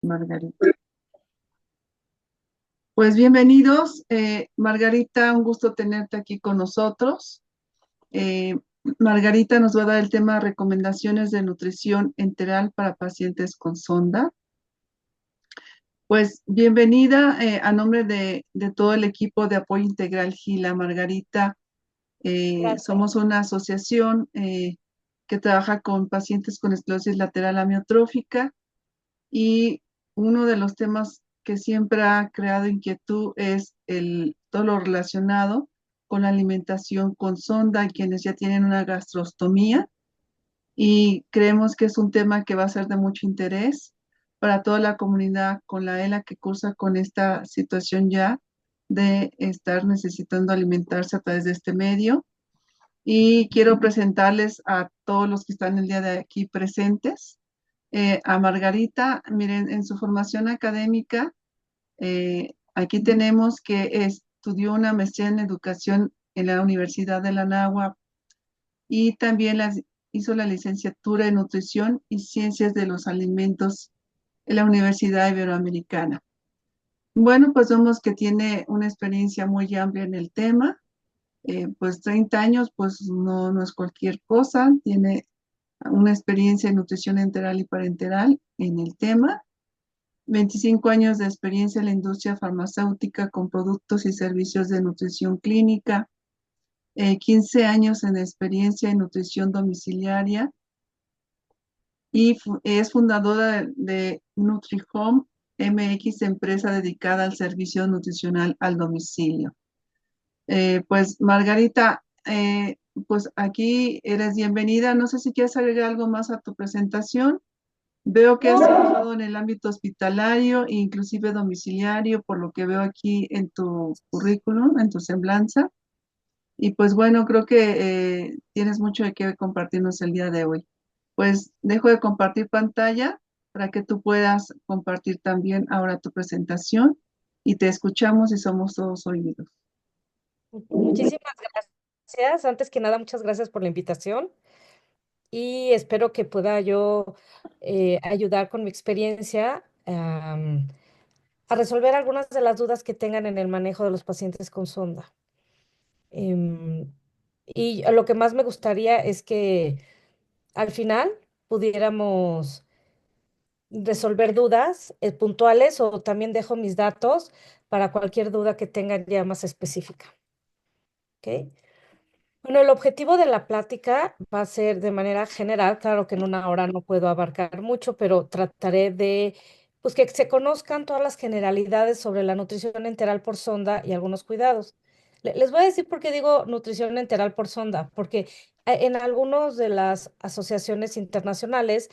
Margarita. Pues bienvenidos, Margarita, un gusto tenerte aquí con nosotros. Eh, Margarita nos va a dar el tema recomendaciones de nutrición enteral para pacientes con sonda. Pues bienvenida a nombre de todo el equipo de apoyo integral GILA, Margarita. Gracias. Somos una asociación que trabaja con pacientes con esclerosis lateral amiotrófica y uno de los temas que siempre ha creado inquietud es todo lo relacionado con la alimentación con sonda y quienes ya tienen una gastrostomía, y creemos que es un tema que va a ser de mucho interés para toda la comunidad con la ELA que cursa con esta situación ya de estar necesitando alimentarse a través de este medio. Y quiero presentarles a todos los que están el día de aquí presentes. A Margarita, miren, en su formación académica, aquí tenemos que estudió una maestría en educación en la Universidad de la Anáhuac y también hizo la licenciatura en nutrición y ciencias de los alimentos en la Universidad Iberoamericana. Bueno, pues vemos que tiene una experiencia muy amplia en el tema. Pues 30 años, pues no es cualquier cosa. Tiene una experiencia en nutrición enteral y parenteral en el tema. 25 años de experiencia en la industria farmacéutica con productos y servicios de nutrición clínica. 15 años en experiencia en nutrición domiciliaria y es fundadora de NutriHome MX, empresa dedicada al servicio nutricional al domicilio. Pues Margarita, pues aquí eres bienvenida. No sé si quieres agregar algo más a tu presentación. Veo que has No, trabajado en el ámbito hospitalario e inclusive domiciliario, por lo que veo aquí en tu currículum, en tu semblanza. Y pues bueno, creo que tienes mucho de qué compartirnos el día de hoy. Pues dejo de compartir pantalla para que tú puedas compartir también ahora tu presentación y te escuchamos y somos todos oídos. muchísimas gracias. Antes que nada, muchas gracias por la invitación y espero que pueda yo ayudar con mi experiencia a resolver algunas de las dudas que tengan en el manejo de los pacientes con sonda. Em, y lo que más me gustaría es que al final pudiéramos resolver dudas puntuales o también dejo mis datos para cualquier duda que tengan ya más específica. ¿Ok? Bueno, el objetivo de la plática va a ser de manera general, claro que en una hora no puedo abarcar mucho, pero trataré de pues, que se conozcan todas las generalidades sobre la nutrición enteral por sonda y algunos cuidados. Les voy a decir por qué digo nutrición enteral por sonda, porque en algunas de las asociaciones internacionales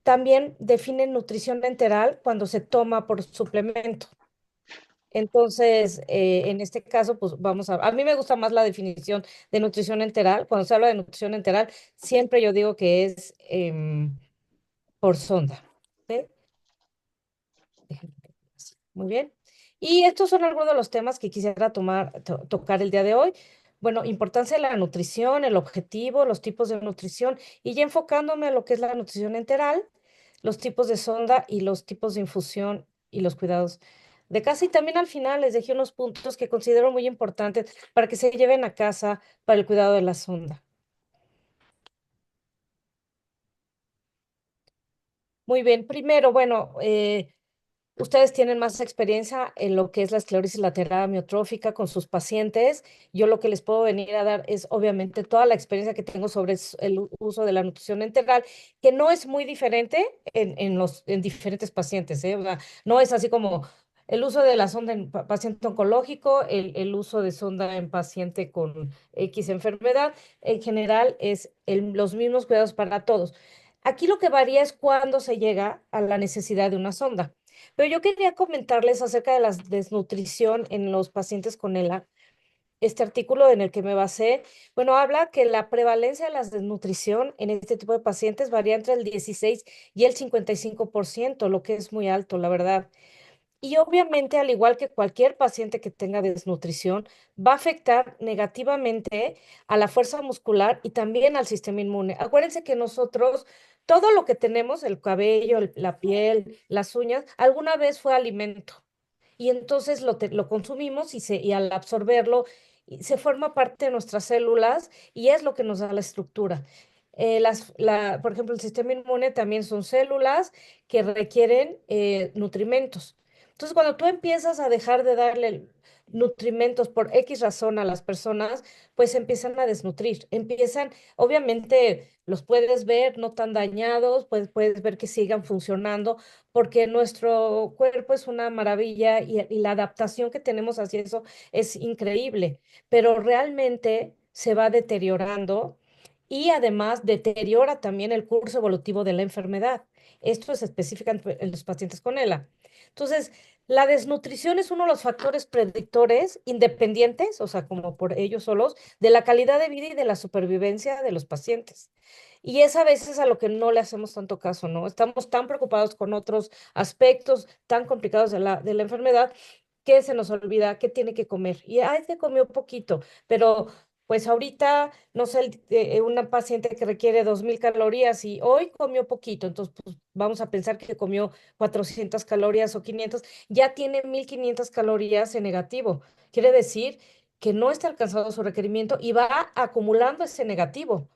también definen nutrición enteral cuando se toma por suplemento. Entonces, en este caso, pues a mí me gusta más la definición de nutrición enteral. Cuando se habla de nutrición enteral, siempre yo digo que es por sonda. ¿Ok? Muy bien. Y estos son algunos de los temas que quisiera tocar el día de hoy. Bueno, importancia de la nutrición, el objetivo, los tipos de nutrición y ya enfocándome a lo que es la nutrición enteral, los tipos de sonda y los tipos de infusión y los cuidados de casa. Y también al final les dejé unos puntos que considero muy importantes para que se lleven a casa para el cuidado de la sonda. Muy bien. Primero, bueno, ustedes tienen más experiencia en lo que es la esclerosis lateral amiotrófica con sus pacientes. Yo lo que les puedo venir a dar es obviamente toda la experiencia que tengo sobre el uso de la nutrición enteral, que no es muy diferente en diferentes pacientes, ¿eh? O sea, no es así como el uso de la sonda en paciente oncológico, el uso de sonda en paciente con X enfermedad. En general es los mismos cuidados para todos. Aquí lo que varía es cuándo se llega a la necesidad de una sonda. Pero yo quería comentarles acerca de la desnutrición en los pacientes con ELA. Este artículo en el que me basé, bueno, habla que la prevalencia de la desnutrición en este tipo de pacientes varía entre el 16 y el 55%, lo que es muy alto, la verdad. Y obviamente, al igual que cualquier paciente que tenga desnutrición, va a afectar negativamente a la fuerza muscular y también al sistema inmune. Acuérdense que nosotros todo lo que tenemos, el cabello, la piel, las uñas, alguna vez fue alimento. Y entonces lo consumimos y al absorberlo se forma parte de nuestras células y es lo que nos da la estructura. Por ejemplo, el sistema inmune también son células que requieren nutrimentos. Entonces, cuando tú empiezas a dejar de darle nutrimentos por X razón a las personas, pues empiezan a desnutrir, obviamente los puedes ver no tan dañados, puedes ver que sigan funcionando, porque nuestro cuerpo es una maravilla y la adaptación que tenemos hacia eso es increíble, pero realmente se va deteriorando y además deteriora también el curso evolutivo de la enfermedad. Esto es específico en los pacientes con ELA. Entonces, la desnutrición es uno de los factores predictores independientes, o sea, como por ellos solos, de la calidad de vida y de la supervivencia de los pacientes. Y es a veces a lo que no le hacemos tanto caso, ¿no? Estamos tan preocupados con otros aspectos tan complicados de la enfermedad que se nos olvida que tiene que comer. Y, ay, se comió poquito, pero pues ahorita, no sé, una paciente que requiere 2.000 calorías y hoy comió poquito, entonces pues, vamos a pensar que comió 400 calorías o 500, ya tiene 1.500 calorías en negativo. Quiere decir que no está alcanzando su requerimiento y va acumulando ese negativo.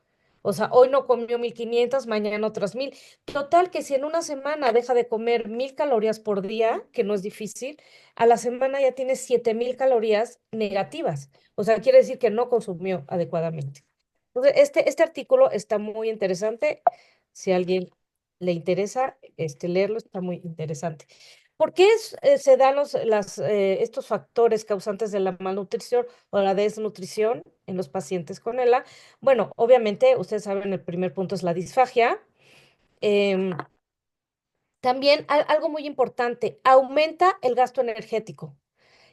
O sea, hoy no comió 1.500, mañana otras 1.000. Total, que si en una semana deja de comer 1.000 calorías por día, que no es difícil, a la semana ya tiene 7.000 calorías negativas. O sea, quiere decir que no consumió adecuadamente. Entonces, este artículo está muy interesante. Si a alguien le interesa leerlo, está muy interesante. ¿Por qué se dan estos factores causantes de la malnutrición o la desnutrición en los pacientes con ELA? Bueno, obviamente, ustedes saben, el primer punto es la disfagia. Em, También algo muy importante, aumenta el gasto energético.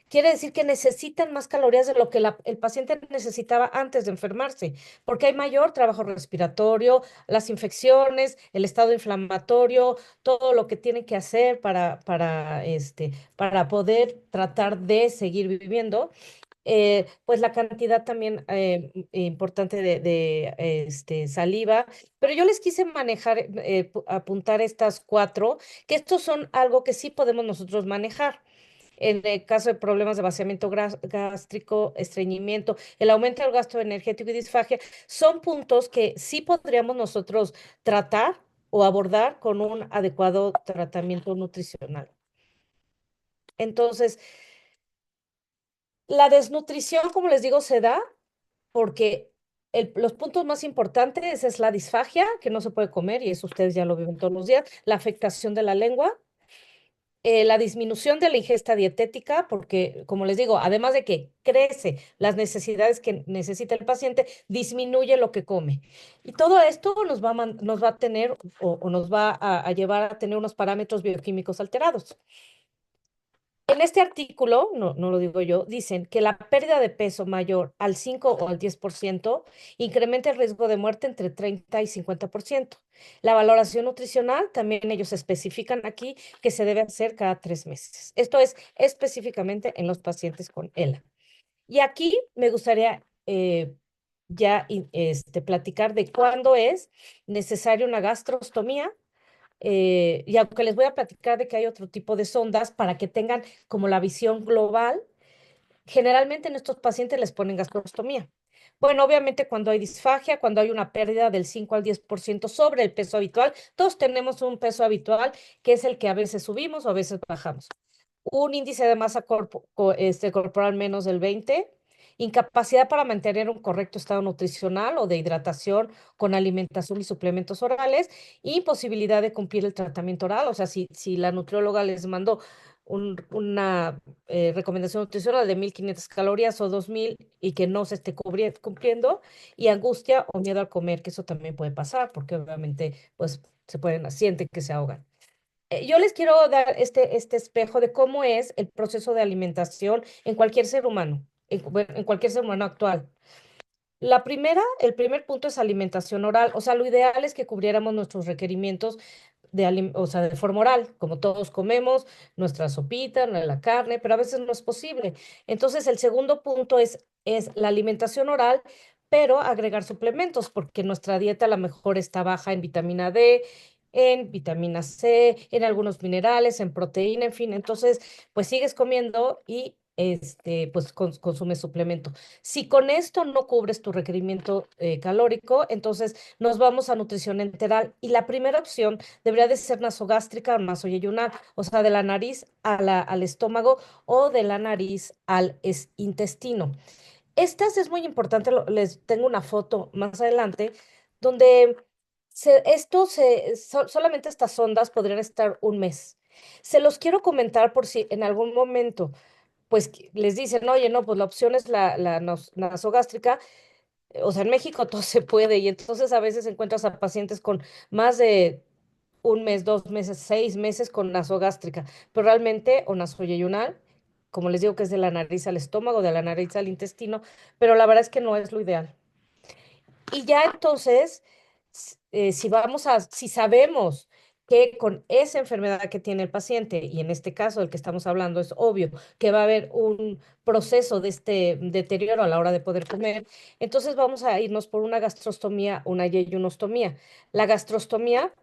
Quiere decir que necesitan más calorías de lo que el paciente necesitaba antes de enfermarse, porque hay mayor trabajo respiratorio, las infecciones, el estado inflamatorio, todo lo que tienen que hacer para poder tratar de seguir viviendo. Pues la cantidad también importante de saliva, pero yo les quise apuntar estas cuatro, que estos son algo que sí podemos nosotros manejar. En el caso de problemas de vaciamiento gástrico, estreñimiento, el aumento del gasto energético y disfagia, son puntos que sí podríamos nosotros tratar o abordar con un adecuado tratamiento nutricional. Entonces, la desnutrición, como les digo, se da porque los puntos más importantes es la disfagia, que no se puede comer, y eso ustedes ya lo viven todos los días, la afectación de la lengua, la disminución de la ingesta dietética, porque, como les digo, además de que crece las necesidades que necesita el paciente, disminuye lo que come. Y todo esto nos va a tener o nos va a llevar a tener unos parámetros bioquímicos alterados. En este artículo, no lo digo yo, dicen que la pérdida de peso mayor al 5 o al 10% incrementa el riesgo de muerte entre 30 y 50%. La valoración nutricional, también ellos especifican aquí que se debe hacer cada 3 meses. Esto es específicamente en los pacientes con ELA. Y aquí me gustaría platicar de cuándo es necesaria una gastrostomía, y aunque les voy a platicar de que hay otro tipo de sondas para que tengan como la visión global, generalmente en estos pacientes les ponen gastrostomía. Bueno, obviamente cuando hay disfagia, cuando hay una pérdida del 5 al 10% sobre el peso habitual, todos tenemos un peso habitual que es el que a veces subimos o a veces bajamos. Un índice de masa corporal menos del 20, incapacidad para mantener un correcto estado nutricional o de hidratación con alimentación y suplementos orales, imposibilidad de cumplir el tratamiento oral. O sea, si la nutrióloga les mandó una recomendación nutricional de 1.500 calorías o 2.000 y que no se esté cumpliendo, y angustia o miedo al comer, que eso también puede pasar, porque obviamente pues sienten que se ahogan. Yo les quiero dar este espejo de cómo es el proceso de alimentación en cualquier ser humano, bueno, en cualquier ser humano actual. El primer punto es alimentación oral. O sea, lo ideal es que cubriéramos nuestros requerimientos o sea, de forma oral, como todos comemos, nuestra sopita, la carne, pero a veces no es posible. Entonces, el segundo punto es la alimentación oral pero agregar suplementos, porque nuestra dieta a lo mejor está baja en vitamina D, en vitamina C, en algunos minerales, en proteína, en fin. Entonces, pues sigues comiendo y pues consumes suplemento. Si con esto no cubres tu requerimiento calórico, entonces nos vamos a nutrición enteral. Y la primera opción debería de ser nasogástrica o nasoyeyunal, o sea, de la nariz al estómago o de la nariz al intestino. Estas es muy importante, les tengo una foto más adelante, donde solamente estas sondas podrían estar un mes. Se los quiero comentar por si en algún momento, pues les dicen, oye, no, pues la opción es la nasogástrica. O sea, en México todo se puede y entonces a veces encuentras a pacientes con más de un mes, 2 meses, 6 meses con nasogástrica, pero realmente, o nasoyeyunal, como les digo que es de la nariz al estómago, de la nariz al intestino, pero la verdad es que no es lo ideal. Y ya entonces, si sabemos que con esa enfermedad que tiene el paciente, y en este caso el que estamos hablando es obvio que va a haber un proceso de este deterioro a la hora de poder comer, entonces vamos a irnos por una gastrostomía, una yeyunostomía. La gastrostomía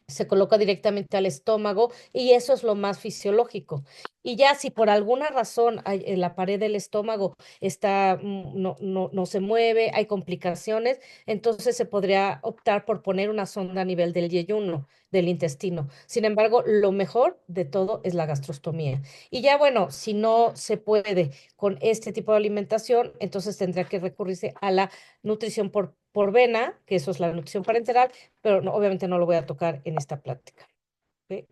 se coloca directamente al estómago y eso es lo más fisiológico. Y ya si por alguna razón en la pared del estómago no se mueve, hay complicaciones, entonces se podría optar por poner una sonda a nivel del yeyuno, del intestino. Sin embargo, lo mejor de todo es la gastrostomía. Y ya bueno, si no se puede con este tipo de alimentación, entonces tendría que recurrirse a la nutrición por vena, que eso es la nutrición parenteral, pero obviamente no lo voy a tocar en esta plática. ¿Ok?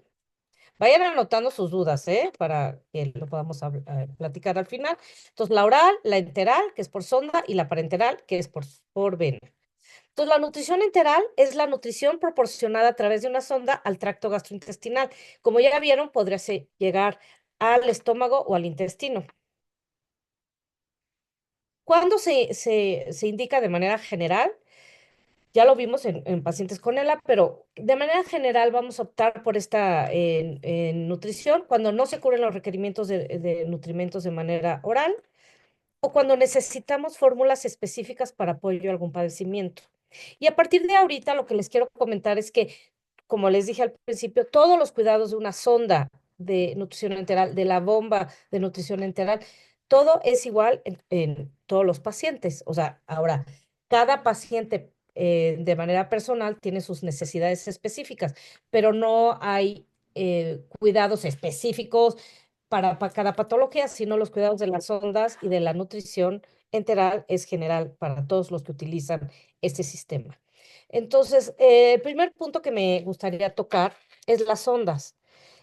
Vayan anotando sus dudas, ¿eh? Para que lo podamos platicar al final. Entonces, la oral, la enteral, que es por sonda, y la parenteral, que es por vena. Entonces, la nutrición enteral es la nutrición proporcionada a través de una sonda al tracto gastrointestinal. Como ya vieron, podría llegar al estómago o al intestino. ¿Cuándo se indica de manera general? Ya lo vimos en pacientes con ELA, pero de manera general vamos a optar por esta en nutrición cuando no se cubren los requerimientos de nutrimentos de manera oral o cuando necesitamos fórmulas específicas para apoyo a algún padecimiento. Y a partir de ahorita lo que les quiero comentar es que, como les dije al principio, todos los cuidados de una sonda de nutrición enteral, de la bomba de nutrición enteral, todo es igual en todos los pacientes. O sea, ahora, cada paciente de manera personal tiene sus necesidades específicas, pero no hay cuidados específicos para cada patología, sino los cuidados de las ondas y de la nutrición enteral es general para todos los que utilizan este sistema. Entonces, el primer punto que me gustaría tocar es las ondas.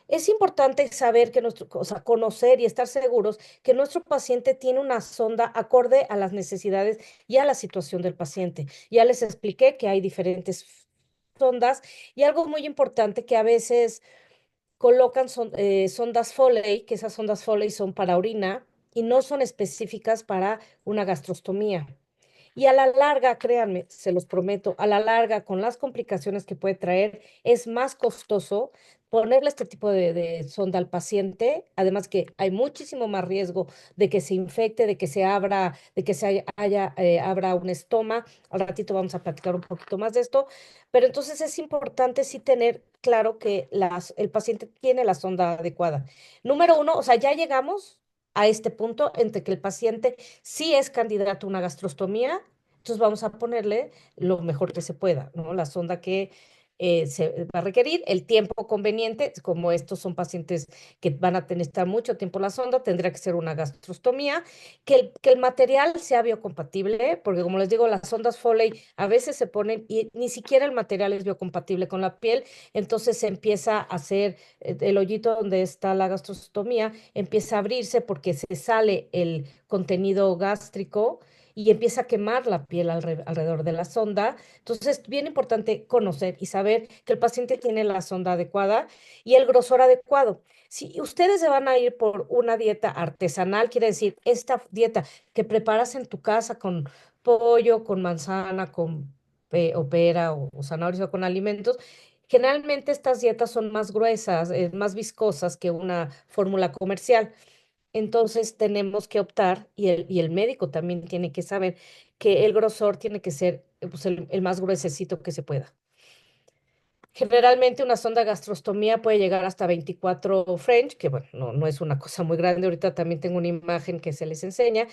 Es importante saber o sea, conocer y estar seguros que nuestro paciente tiene una sonda acorde a las necesidades y a la situación del paciente. Ya les expliqué que hay diferentes sondas y algo muy importante que a veces colocan sondas Foley, que esas sondas Foley son para orina y no son específicas para una gastrostomía. Y a la larga, créanme, se los prometo, a la larga, con las complicaciones que puede traer, es más costoso ponerle este tipo de sonda al paciente, además que hay muchísimo más riesgo de que se infecte, de que se abra, de que abra un estoma. Al ratito vamos a platicar un poquito más de esto, pero entonces es importante sí tener claro que el paciente tiene la sonda adecuada. Número uno, o sea, ya llegamos a este punto entre que el paciente sí es candidato a una gastrostomía, entonces vamos a ponerle lo mejor que se pueda, ¿no? La sonda que se va a requerir, el tiempo conveniente, como estos son pacientes que van a tener estar mucho tiempo en la sonda, tendrá que ser una gastrostomía, que el material sea biocompatible, porque como les digo, las sondas Foley a veces se ponen y ni siquiera el material es biocompatible con la piel, entonces se empieza a hacer el hoyito donde está la gastrostomía, empieza a abrirse porque se sale el contenido gástrico y empieza a quemar la piel alrededor de la sonda. Entonces, es bien importante conocer y saber que el paciente tiene la sonda adecuada y el grosor adecuado. Si ustedes se van a ir por una dieta artesanal, quiere decir, esta dieta que preparas en tu casa con pollo, con manzana, con o pera o zanahorias o con alimentos, generalmente estas dietas son más gruesas, más viscosas que una fórmula comercial. Entonces tenemos que optar, y el médico también tiene que saber que el grosor tiene que ser pues, el más gruesecito que se pueda. Generalmente una sonda gastrostomía puede llegar hasta 24 French, que bueno, no es una cosa muy grande. Ahorita también tengo una imagen que se les enseña.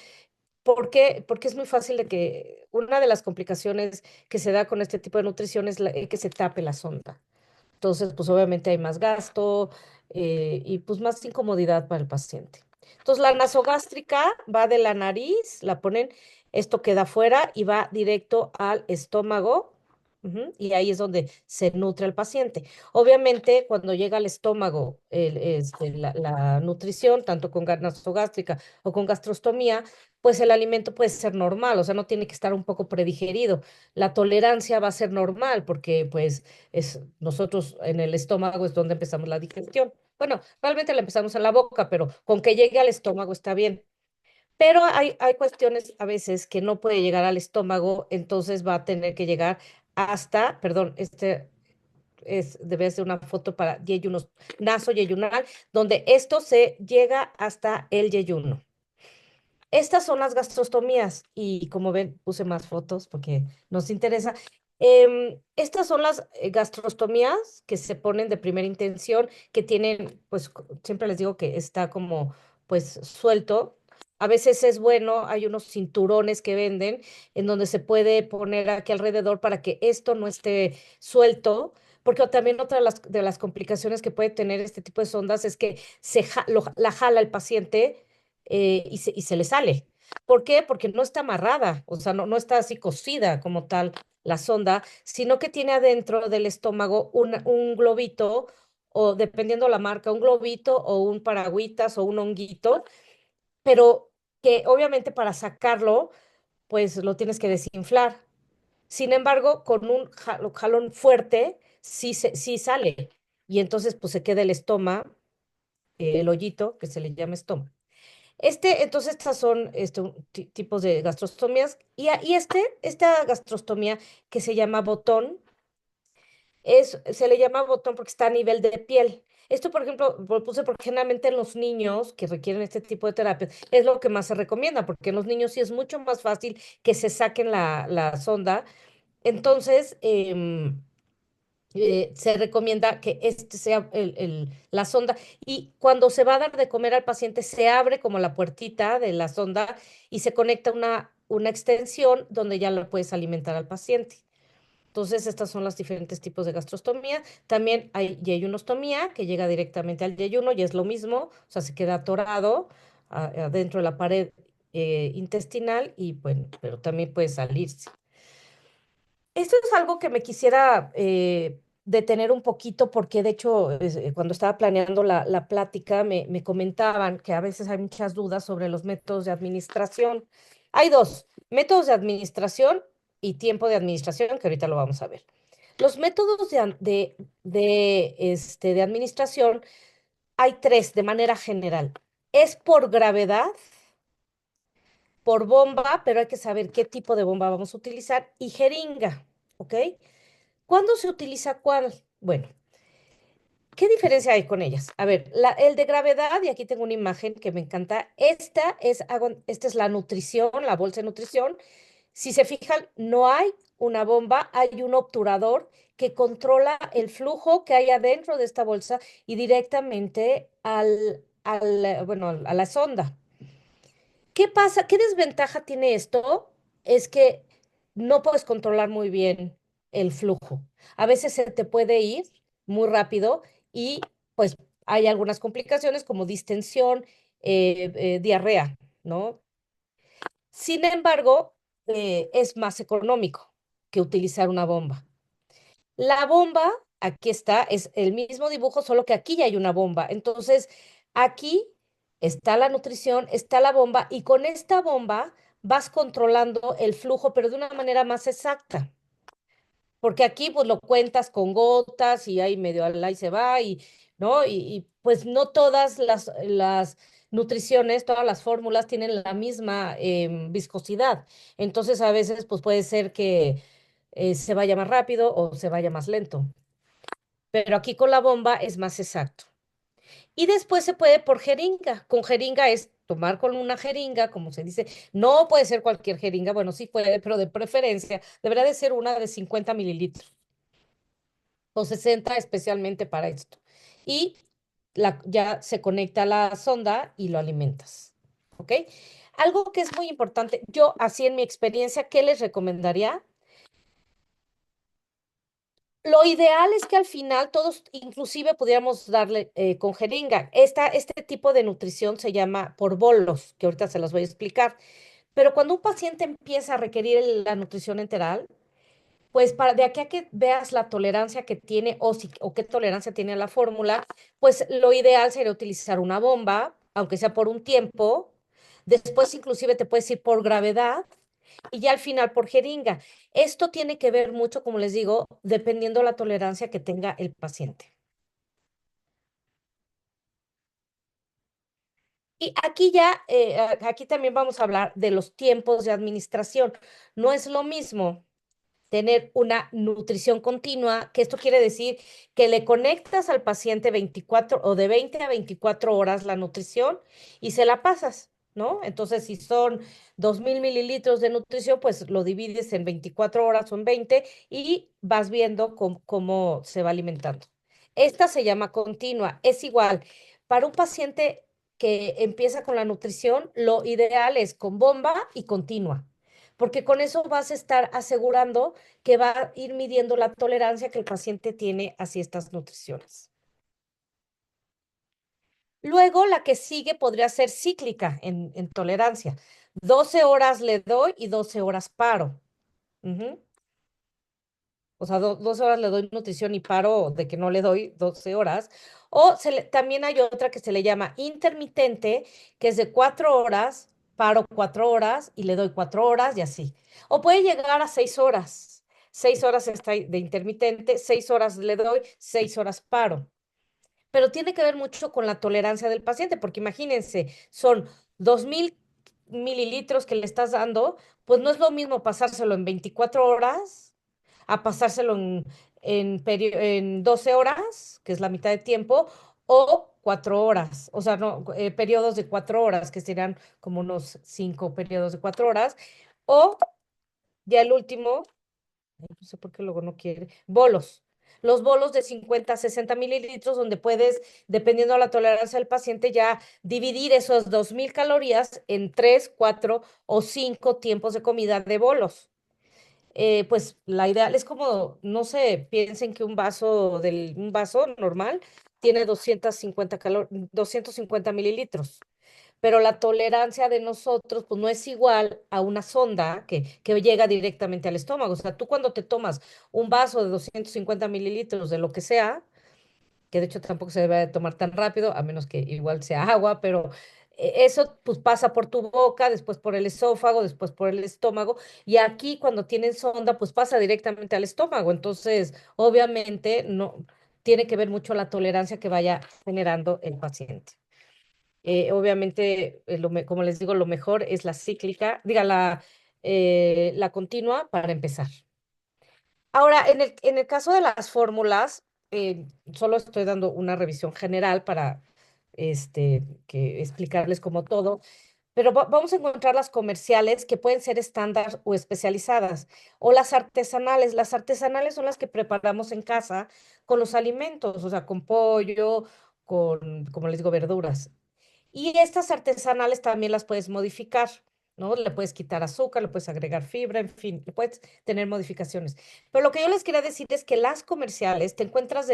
¿Por qué? Porque es muy fácil de que una de las complicaciones que se da con este tipo de nutrición es que se tape la sonda. Entonces, pues obviamente hay más gasto y pues más incomodidad para el paciente. Entonces, la nasogástrica va de la nariz, la ponen, esto queda afuera y va directo al estómago. Y ahí es donde se nutre el paciente. Obviamente, cuando llega al estómago la nutrición, tanto con nasogástrica o con gastrostomía, pues el alimento puede ser normal, o sea, no tiene que estar un poco predigerido. La tolerancia va a ser normal porque pues nosotros en el estómago es donde empezamos la digestión. Bueno, realmente la empezamos en la boca, pero con que llegue al estómago está bien. Pero hay cuestiones a veces que no puede llegar al estómago, entonces va a tener que llegar hasta, perdón, debe ser una foto para yeyunos, naso yeyunal, donde esto se llega hasta el yeyuno. Estas son las gastrostomías y como ven, puse más fotos porque nos interesa. Estas son las gastrostomías que se ponen de primera intención, que tienen, pues siempre les digo que está como, pues suelto. A veces es bueno, hay unos cinturones que venden en donde se puede poner aquí alrededor para que esto no esté suelto, porque también otra de las complicaciones que puede tener este tipo de sondas es que la jala el paciente y se le sale. ¿Por qué? Porque no está amarrada, o sea, no está así cosida como tal la sonda, sino que tiene adentro del estómago un globito, o dependiendo la marca, un globito o un paragüitas o un honguito, pero que obviamente para sacarlo, pues lo tienes que desinflar. Sin embargo, con un jalón fuerte, sí sale. Y entonces, pues se queda el estoma, el hoyito, que se le llama estoma. Entonces, estas son tipos de gastrostomías. Esta gastrostomía que se llama botón, se le llama botón porque está a nivel de piel. Esto, por ejemplo, lo puse porque generalmente en los niños que requieren este tipo de terapia es lo que más se recomienda, porque en los niños sí es mucho más fácil que se saquen la sonda. Entonces, se recomienda que este sea la sonda y cuando se va a dar de comer al paciente se abre como la puertita de la sonda y se conecta una extensión donde ya lo puedes alimentar al paciente. Entonces, estas son los diferentes tipos de gastrostomía. También hay yeyunostomía, que llega directamente al yeyuno y es lo mismo, o sea, se queda atorado adentro de la pared intestinal y bueno, pero también puede salirse. Esto es algo que me quisiera detener un poquito porque de hecho cuando estaba planeando la plática me comentaban que a veces hay muchas dudas sobre los métodos de administración. Hay dos, métodos de administración y tiempo de administración, que ahorita lo vamos a ver. Los métodos de administración hay tres de manera general. Es por gravedad, por bomba, pero hay que saber qué tipo de bomba vamos a utilizar, y jeringa, ¿ok? ¿Cuándo se utiliza cuál? Bueno, ¿qué diferencia hay con ellas? A ver, el de gravedad, y aquí tengo una imagen que me encanta. Esta es la nutrición, la bolsa de nutrición. Si se fijan, no hay una bomba, hay un obturador que controla el flujo que hay adentro de esta bolsa y directamente bueno, a la sonda. ¿Qué pasa? ¿Qué desventaja tiene esto? Es que no puedes controlar muy bien el flujo. A veces se te puede ir muy rápido y pues hay algunas complicaciones como distensión, diarrea, ¿no? Sin embargo, es más económico que utilizar una bomba. La bomba, aquí está, es el mismo dibujo, solo que aquí ya hay una bomba. Entonces, aquí está la nutrición, está la bomba, y con esta bomba vas controlando el flujo, pero de una manera más exacta. Porque aquí pues lo cuentas con gotas y ahí medio al ahí se va, ¿no? Pues no todas las nutriciones, todas las fórmulas tienen la misma viscosidad. Entonces, a veces pues puede ser que se vaya más rápido o se vaya más lento, pero aquí con la bomba es más exacto. Y después se puede por jeringa. Con jeringa es tomar con una jeringa, como se dice. No puede ser cualquier jeringa, bueno, sí puede, pero de preferencia deberá de ser una de 50 mililitros o 60 especialmente para esto. Y ya se conecta a la sonda y lo alimentas. ¿Ok? Algo que es muy importante, yo así en mi experiencia, ¿qué les recomendaría? Lo ideal es que al final todos, inclusive, pudiéramos darle con jeringa. Este tipo de nutrición se llama por bolos, que ahorita se las voy a explicar. Pero cuando un paciente empieza a requerir la nutrición enteral, pues de aquí a que veas la tolerancia que tiene o qué tolerancia tiene a la fórmula, pues lo ideal sería utilizar una bomba, aunque sea por un tiempo. Después inclusive te puedes ir por gravedad y ya al final por jeringa. Esto tiene que ver mucho, como les digo, dependiendo la tolerancia que tenga el paciente. Y aquí ya, aquí también vamos a hablar de los tiempos de administración. No es lo mismo tener una nutrición continua, que esto quiere decir que le conectas al paciente 24 o de 20 a 24 horas la nutrición y se la pasas, ¿no? Entonces, si son 2000 mililitros de nutrición, pues lo divides en 24 horas, son 20 y vas viendo cómo se va alimentando. Esta se llama continua, es igual. Para un paciente que empieza con la nutrición, lo ideal es con bomba y continua, porque con eso vas a estar asegurando que va a ir midiendo la tolerancia que el paciente tiene hacia estas nutriciones. Luego, la que sigue podría ser cíclica en tolerancia. 12 horas le doy y 12 horas paro. Ujú. O sea, 12 horas le doy nutrición y paro de que no le doy 12 horas. O también hay otra que se le llama intermitente, que es de 4 horas, paro 4 horas y le doy 4 horas y así. O puede llegar a 6 horas. 6 horas está de intermitente, 6 horas le doy, 6 horas paro. Pero tiene que ver mucho con la tolerancia del paciente, porque imagínense, son 2000 mililitros que le estás dando, pues no es lo mismo pasárselo en 24 horas a pasárselo en 12 horas, que es la mitad de tiempo, o 4 horas, o sea, no, periodos de 4 horas, que serían como unos 5 periodos de 4 horas, o ya el último, no sé por qué luego no quiere, bolos. Los bolos de 50 a 60 mililitros, donde puedes, dependiendo de la tolerancia del paciente, ya dividir esos 2000 calorías en 3, 4 o 5 tiempos de comida de bolos. Pues la ideal es como, no sé, piensen que un vaso normal tiene 250 mililitros, pero la tolerancia de nosotros pues no es igual a una sonda que llega directamente al estómago. O sea, tú cuando te tomas un vaso de 250 mililitros de lo que sea, que de hecho tampoco se debe de tomar tan rápido, a menos que igual sea agua, pero eso pues pasa por tu boca, después por el esófago, después por el estómago, y aquí cuando tienen sonda pues pasa directamente al estómago, entonces obviamente no tiene que ver mucho la tolerancia que vaya generando el paciente. Obviamente, como les digo, lo mejor es la cíclica, diga, la continua para empezar. Ahora, en el caso de las fórmulas, solo estoy dando una revisión general para explicarles como todo, pero vamos a encontrar las comerciales que pueden ser estándar o especializadas, o las artesanales. Las artesanales son las que preparamos en casa con los alimentos, o sea, con pollo, como les digo, verduras. Y estas artesanales también las puedes modificar, ¿no? Le puedes quitar azúcar, le puedes agregar fibra, en fin, le puedes tener modificaciones. Pero lo que yo les quería decir es que las comerciales te encuentras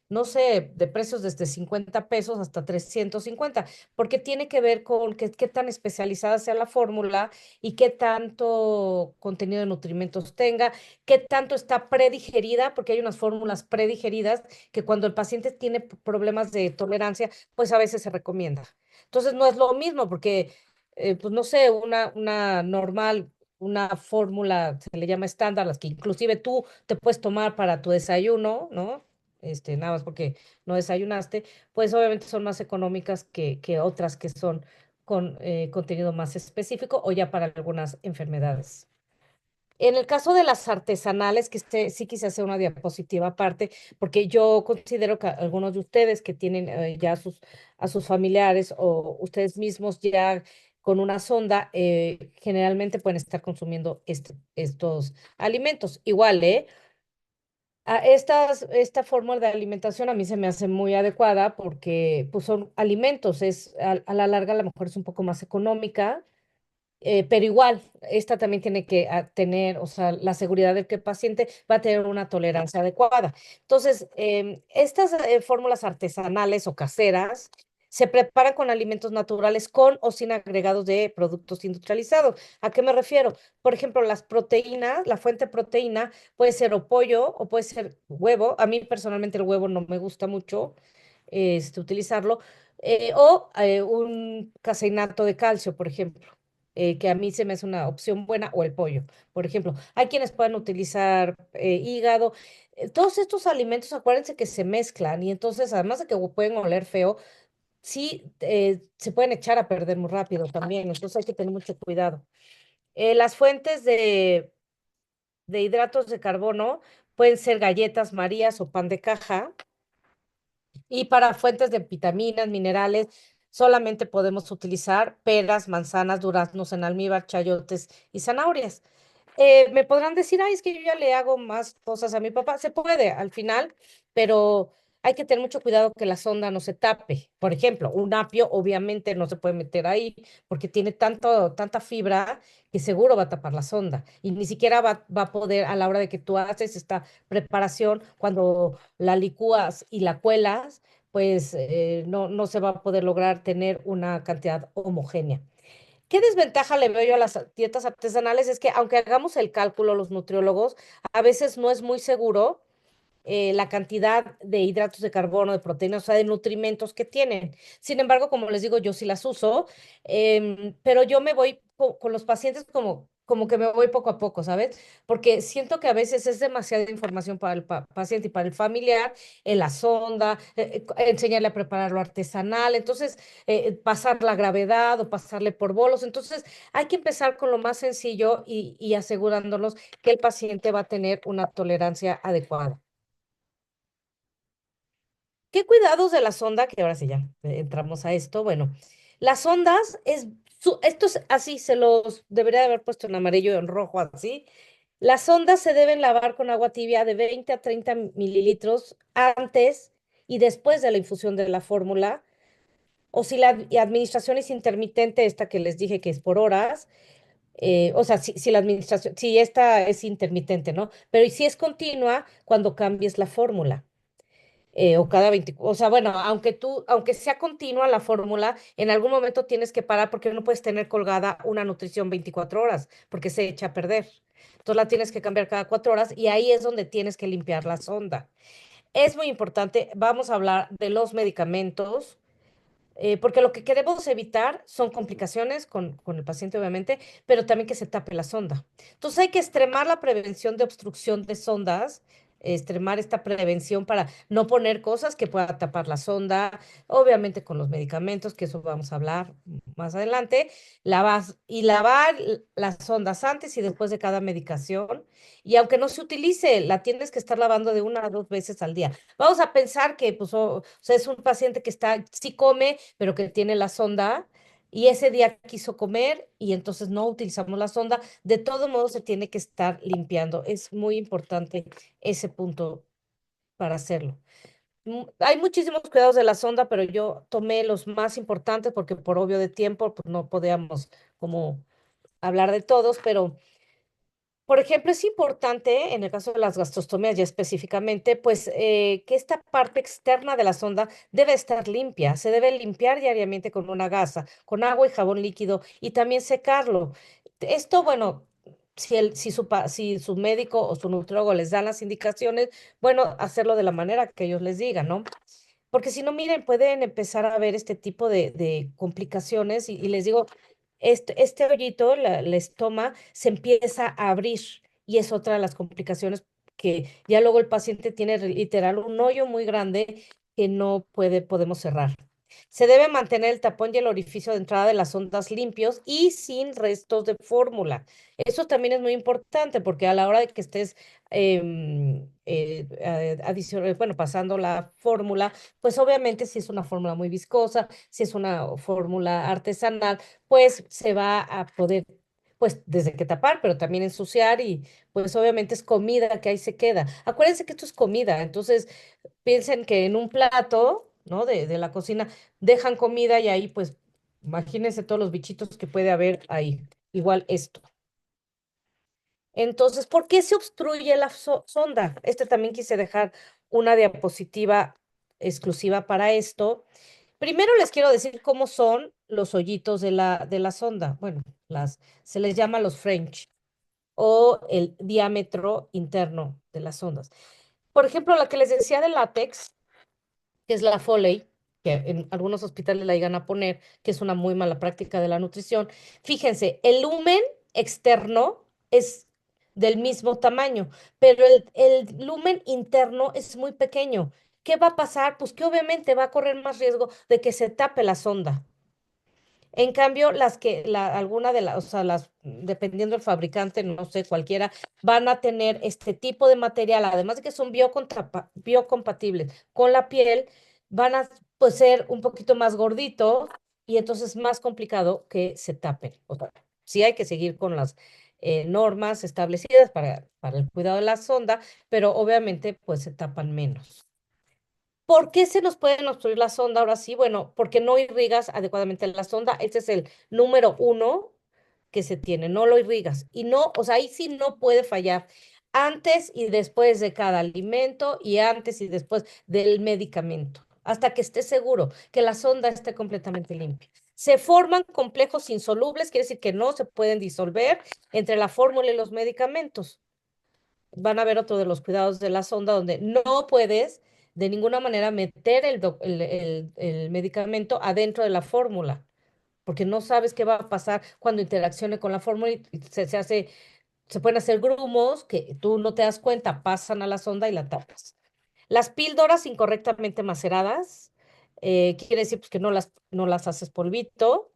no sé, de precios desde 50 pesos hasta 350, porque tiene que ver con qué tan especializada sea la fórmula y qué tanto contenido de nutrimentos tenga, qué tanto está predigerida, porque hay unas fórmulas predigeridas que cuando el paciente tiene problemas de tolerancia, pues a veces se recomienda. Entonces no es lo mismo porque, pues no sé, una normal, una fórmula, se le llama estándar, las que inclusive tú te puedes tomar para tu desayuno, ¿no? Nada más porque no desayunaste, pues obviamente son más económicas que otras que son con contenido más específico o ya para algunas enfermedades. En el caso de las artesanales, que sí quise hacer una diapositiva aparte, porque yo considero que algunos de ustedes que tienen ya a sus familiares o ustedes mismos ya con una sonda, generalmente pueden estar consumiendo estos alimentos. Igual, ¿eh? Esta forma de alimentación a mí se me hace muy adecuada porque pues, son alimentos, a la larga a lo mejor es un poco más económica, pero igual, esta también tiene que tener, o sea, la seguridad de que el paciente va a tener una tolerancia adecuada. Entonces, estas fórmulas artesanales o caseras se preparan con alimentos naturales con o sin agregados de productos industrializados. ¿A qué me refiero? Por ejemplo, las proteínas, la fuente de proteína puede ser o pollo o puede ser huevo. A mí personalmente el huevo no me gusta mucho utilizarlo. Un caseinato de calcio, por ejemplo, que a mí se me hace una opción buena, o el pollo, por ejemplo. Hay quienes pueden utilizar hígado. Todos estos alimentos, acuérdense que se mezclan y entonces, además de que pueden oler feo, sí se pueden echar a perder muy rápido también, entonces hay que tener mucho cuidado. Las fuentes de hidratos de carbono pueden ser galletas Marías o pan de caja. Y para fuentes de vitaminas, minerales, solamente podemos utilizar peras, manzanas, duraznos en almíbar, chayotes y zanahorias. Me podrán decir, ay, es que yo ya le hago más cosas a mi papá. Se puede al final, pero hay que tener mucho cuidado que la sonda no se tape. Por ejemplo, un apio obviamente no se puede meter ahí porque tiene tanta fibra que seguro va a tapar la sonda y ni siquiera va a poder a la hora de que tú haces esta preparación, cuando la licúas y la cuelas, pues no se va a poder lograr tener una cantidad homogénea. ¿Qué desventaja le veo yo a las dietas artesanales? Es que aunque hagamos el cálculo, los nutriólogos, a veces no es muy seguro la cantidad de hidratos de carbono, de proteínas, o sea, de nutrimentos que tienen. Sin embargo, como les digo, yo sí las uso, pero yo me voy con los pacientes como que me voy poco a poco, ¿sabes? Porque siento que a veces es demasiada información para el paciente y para el familiar, en la sonda, enseñarle a preparar lo artesanal, entonces pasar la gravedad o pasarle por bolos. Entonces, hay que empezar con lo más sencillo y asegurándonos que el paciente va a tener una tolerancia adecuada. ¿Qué cuidados de la sonda? Que ahora sí ya entramos a esto. Bueno, las sondas esto es así, se los debería de haber puesto en amarillo y en rojo así. Las sondas se deben lavar con agua tibia de 20 a 30 mililitros antes y después de la infusión de la fórmula. O si la administración es intermitente, esta que les dije que es por horas, o sea, si la administración, si esta es intermitente, ¿no? Pero y si es continua, cuando cambies la fórmula o cada 20, o sea, bueno, aunque sea continua la fórmula, en algún momento tienes que parar porque no puedes tener colgada una nutrición 24 horas, porque se echa a perder. Entonces la tienes que cambiar cada 4 horas y ahí es donde tienes que limpiar la sonda. Es muy importante, vamos a hablar de los medicamentos, porque lo que queremos evitar son complicaciones con el paciente, obviamente, pero también que se tape la sonda. Entonces hay que extremar la prevención de obstrucción de sondas, extremar esta prevención para no poner cosas que puedan tapar la sonda, obviamente con los medicamentos, que eso vamos a hablar más adelante, lavar las sondas antes y después de cada medicación. Y aunque no se utilice, la tienes que estar lavando de 1 a 2 veces al día. Vamos a pensar que pues, o sea, es un paciente que sí come, pero que tiene la sonda y ese día quiso comer y entonces no utilizamos la sonda. De todo modo, se tiene que estar limpiando. Es muy importante ese punto para hacerlo. Hay muchísimos cuidados de la sonda, pero yo tomé los más importantes porque por obvio de tiempo, pues no podíamos como hablar de todos, pero por ejemplo, es importante, en el caso de las gastrostomías ya específicamente, pues que esta parte externa de la sonda debe estar limpia. Se debe limpiar diariamente con una gasa, con agua y jabón líquido y también secarlo. Esto, bueno, si su médico o su nutriólogo les dan las indicaciones, bueno, hacerlo de la manera que ellos les digan, ¿no? Porque si no, miren, pueden empezar a ver este tipo de complicaciones y les digo, este hoyito, la estoma, se empieza a abrir y es otra de las complicaciones que ya luego el paciente tiene literal un hoyo muy grande que no podemos cerrar. Se debe mantener el tapón y el orificio de entrada de las sondas limpios y sin restos de fórmula. Eso también es muy importante porque a la hora de que estés bueno, pasando la fórmula, pues obviamente si es una fórmula muy viscosa, si es una fórmula artesanal, pues se va a poder, pues desde que tapar, pero también ensuciar y pues obviamente es comida que ahí se queda. Acuérdense que esto es comida, entonces piensen que en un plato, ¿no? De la cocina dejan comida y ahí pues imagínense todos los bichitos que puede haber ahí. Igual esto. Entonces, ¿por qué se obstruye la sonda? Este también quise dejar una diapositiva exclusiva para esto. Primero les quiero decir cómo son los hoyitos de la sonda. Bueno, se les llama los French o el diámetro interno de las sondas. Por ejemplo, la que les decía de látex, que es la Foley, que en algunos hospitales la llegan a poner, que es una muy mala práctica de la nutrición. Fíjense, el lumen externo es del mismo tamaño, pero el lumen interno es muy pequeño. ¿Qué va a pasar? Pues que obviamente va a correr más riesgo de que se tape la sonda. En cambio, alguna de las, o sea, dependiendo del fabricante, no sé, cualquiera, van a tener este tipo de material, además de que son biocompatibles con la piel, van a pues, ser un poquito más gorditos y entonces más complicado que se tapen. O sea, sí hay que seguir con las normas establecidas para el cuidado de la sonda, pero obviamente pues se tapan menos. ¿Por qué se nos pueden obstruir la sonda ahora sí? Bueno, porque no irrigas adecuadamente la sonda. Este es el número uno que se tiene, no lo irrigas. Y no, o sea, ahí sí no puede fallar. Antes y después de cada alimento y antes y después del medicamento, hasta que esté seguro que la sonda esté completamente limpia. Se forman complejos insolubles, quiere decir que no se pueden disolver entre la fórmula y los medicamentos. Van a ver otro de los cuidados de la sonda donde no puedes de ninguna manera meter el medicamento adentro de la fórmula, porque no sabes qué va a pasar cuando interaccione con la fórmula y se pueden hacer grumos que tú no te das cuenta, pasan a la sonda y la tapas. Las píldoras incorrectamente maceradas, quiere decir pues, que no las haces polvito.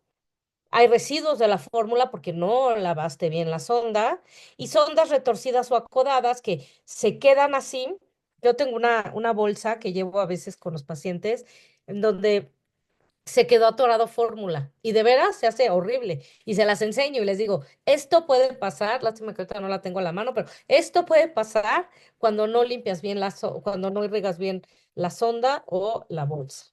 Hay residuos de la fórmula porque no lavaste bien la sonda y sondas retorcidas o acodadas que se quedan así. Yo tengo una bolsa que llevo a veces con los pacientes en donde se quedó atorado fórmula y de veras se hace horrible y se las enseño y les digo, esto puede pasar, lástima que ahorita no la tengo a la mano, pero esto puede pasar cuando no limpias bien cuando no irrigas bien la sonda o la bolsa.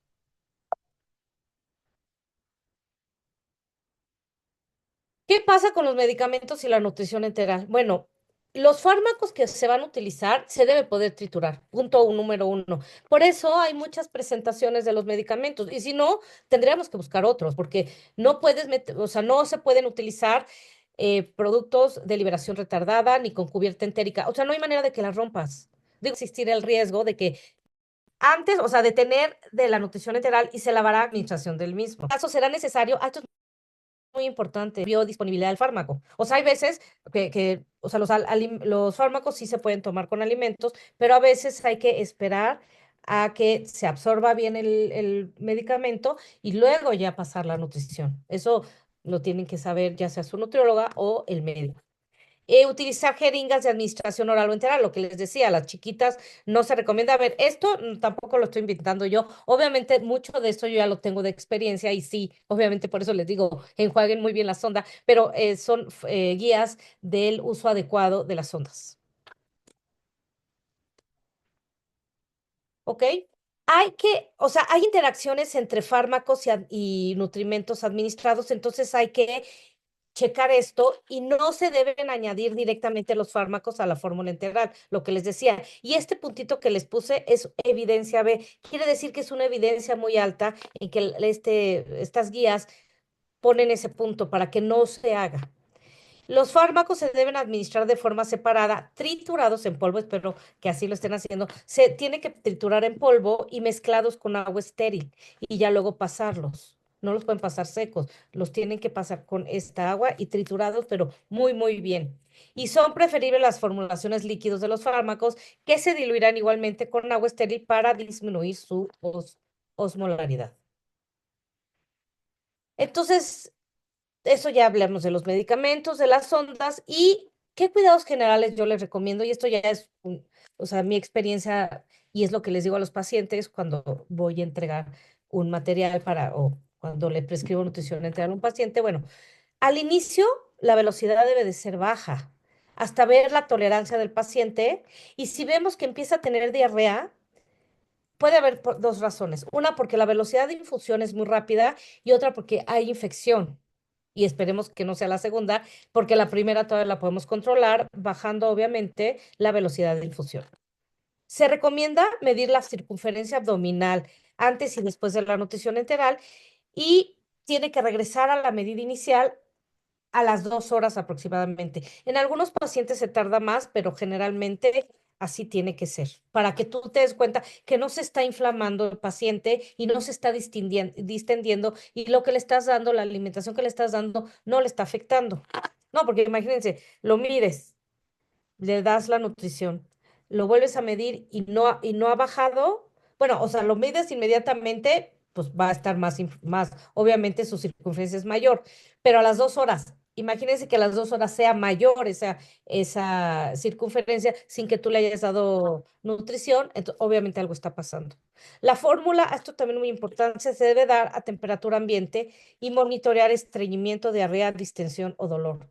¿Qué pasa con los medicamentos y la nutrición enteral? Bueno, los fármacos que se van a utilizar se debe poder triturar, número uno. Por eso hay muchas presentaciones de los medicamentos y si no, tendríamos que buscar otros porque no puedes meter, o sea, no se pueden utilizar productos de liberación retardada ni con cubierta entérica. O sea, no hay manera de que las rompas. Debe existir el riesgo de que antes, o sea, de tener de la nutrición enteral y se lavará administración del mismo. En caso será necesario muy importante, biodisponibilidad del fármaco. O sea, hay veces o sea, los fármacos sí se pueden tomar con alimentos, pero a veces hay que esperar a que se absorba bien el medicamento y luego ya pasar la nutrición. Eso lo tienen que saber ya sea su nutrióloga o el médico. Utilizar jeringas de administración oral o enteral, lo que les decía, a las chiquitas no se recomienda. A ver, esto tampoco lo estoy inventando yo. Obviamente, mucho de esto yo ya lo tengo de experiencia y sí, obviamente por eso les digo, enjuaguen muy bien la sonda, pero son guías del uso adecuado de las sondas. ¿Ok? O sea, hay interacciones entre fármacos y nutrimentos administrados, entonces hay que checar esto y no se deben añadir directamente los fármacos a la fórmula integral, lo que les decía. Y este puntito que les puse es evidencia B. Quiere decir que es una evidencia muy alta en que estas guías ponen ese punto para que no se haga. Los fármacos se deben administrar de forma separada, triturados en polvo, espero que así lo estén haciendo. Se tiene que triturar en polvo y mezclados con agua estéril y ya luego pasarlos. No los pueden pasar secos, los tienen que pasar con esta agua y triturados, pero muy, muy bien. Y son preferibles las formulaciones líquidos de los fármacos que se diluirán igualmente con agua estéril para disminuir su osmolaridad. Entonces, eso ya hablamos de los medicamentos, de las sondas y qué cuidados generales yo les recomiendo. Y esto ya es, o sea, mi experiencia y es lo que les digo a los pacientes cuando voy a entregar un material para, o cuando le prescribo nutrición enteral a un paciente. Bueno, al inicio la velocidad debe de ser baja hasta ver la tolerancia del paciente y si vemos que empieza a tener diarrea, puede haber dos razones. Una, porque la velocidad de infusión es muy rápida y otra porque hay infección. Y esperemos que no sea la segunda, porque la primera todavía la podemos controlar, bajando obviamente la velocidad de infusión. Se recomienda medir la circunferencia abdominal antes y después de la nutrición enteral y tiene que regresar a la medida inicial a las 2 horas aproximadamente. En algunos pacientes se tarda más, pero generalmente así tiene que ser, para que tú te des cuenta que no se está inflamando el paciente y no se está distendiendo y lo que le estás dando, la alimentación que le estás dando, no le está afectando. No, porque imagínense, lo mides, le das la nutrición, lo vuelves a medir y no ha bajado, bueno, o sea, lo mides inmediatamente, pues va a estar más, obviamente su circunferencia es mayor, pero a las 2 horas, imagínense que a las 2 horas sea mayor esa circunferencia sin que tú le hayas dado nutrición, entonces obviamente algo está pasando. La fórmula, esto también es muy importante, se debe dar a temperatura ambiente y monitorear estreñimiento, diarrea, distensión o dolor.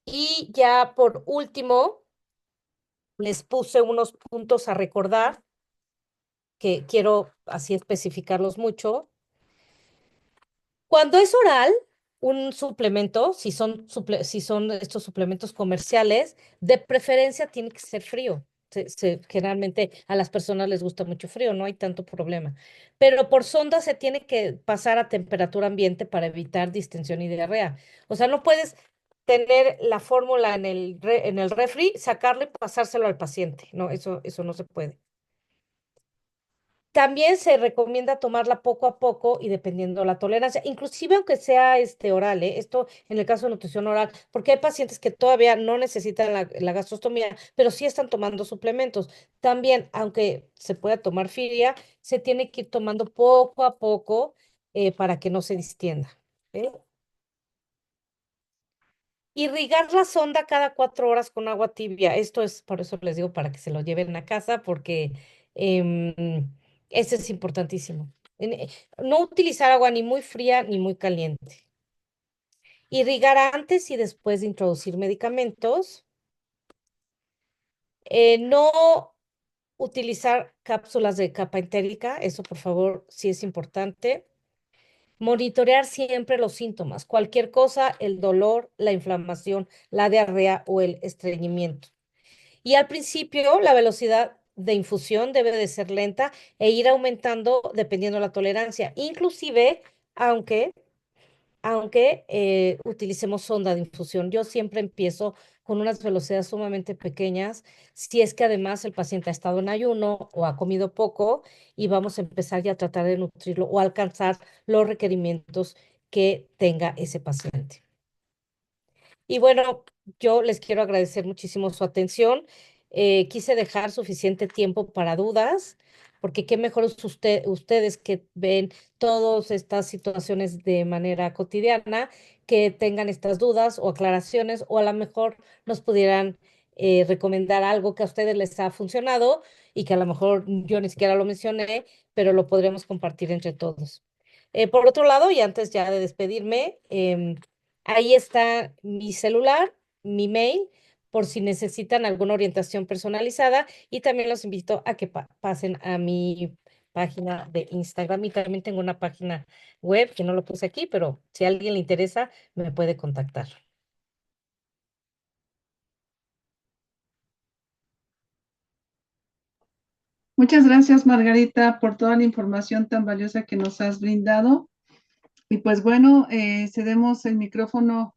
Y ya por último, les puse unos puntos a recordar que quiero así especificarlos mucho. Cuando es oral, un suplemento, si son estos suplementos comerciales, de preferencia tiene que ser frío. Generalmente a las personas les gusta mucho frío, no hay tanto problema. Pero por sonda se tiene que pasar a temperatura ambiente para evitar distensión y diarrea. O sea, no puedes tener la fórmula en el refri, sacarlo y pasárselo al paciente. No, eso no se puede. También se recomienda tomarla poco a poco y dependiendo la tolerancia, inclusive aunque sea oral, ¿eh? Esto en el caso de nutrición oral, porque hay pacientes que todavía no necesitan la gastrostomía, pero sí están tomando suplementos. También, aunque se pueda tomar filia, se tiene que ir tomando poco a poco para que no se distienda. ¿Eh? Irrigar la sonda cada 4 horas con agua tibia. Esto es, por eso les digo, para que se lo lleven a casa, porque em, eso es importantísimo. No utilizar agua ni muy fría ni muy caliente. Irrigar antes y después de introducir medicamentos. No utilizar cápsulas de capa entérica. Eso, por favor, sí es importante. Monitorear siempre los síntomas. Cualquier cosa, el dolor, la inflamación, la diarrea o el estreñimiento. Y al principio la velocidad de infusión debe de ser lenta e ir aumentando dependiendo de la tolerancia, inclusive aunque, aunque utilicemos sonda de infusión. Yo siempre empiezo con unas velocidades sumamente pequeñas, si es que además el paciente ha estado en ayuno o ha comido poco y vamos a empezar ya a tratar de nutrirlo o alcanzar los requerimientos que tenga ese paciente. Y bueno, yo les quiero agradecer muchísimo su atención. Quise dejar suficiente tiempo para dudas, porque qué mejor es ustedes que ven todas estas situaciones de manera cotidiana, que tengan estas dudas o aclaraciones, o a lo mejor nos pudieran recomendar algo que a ustedes les ha funcionado y que a lo mejor yo ni siquiera lo mencioné, pero lo podremos compartir entre todos. Por otro lado, y antes ya de despedirme, ahí está mi celular, mi mail, por si necesitan alguna orientación personalizada y también los invito a que pasen a mi página de Instagram y también tengo una página web que no lo puse aquí, pero si a alguien le interesa, me puede contactar. Muchas gracias, Margarita, por toda la información tan valiosa que nos has brindado. Y pues bueno, cedemos el micrófono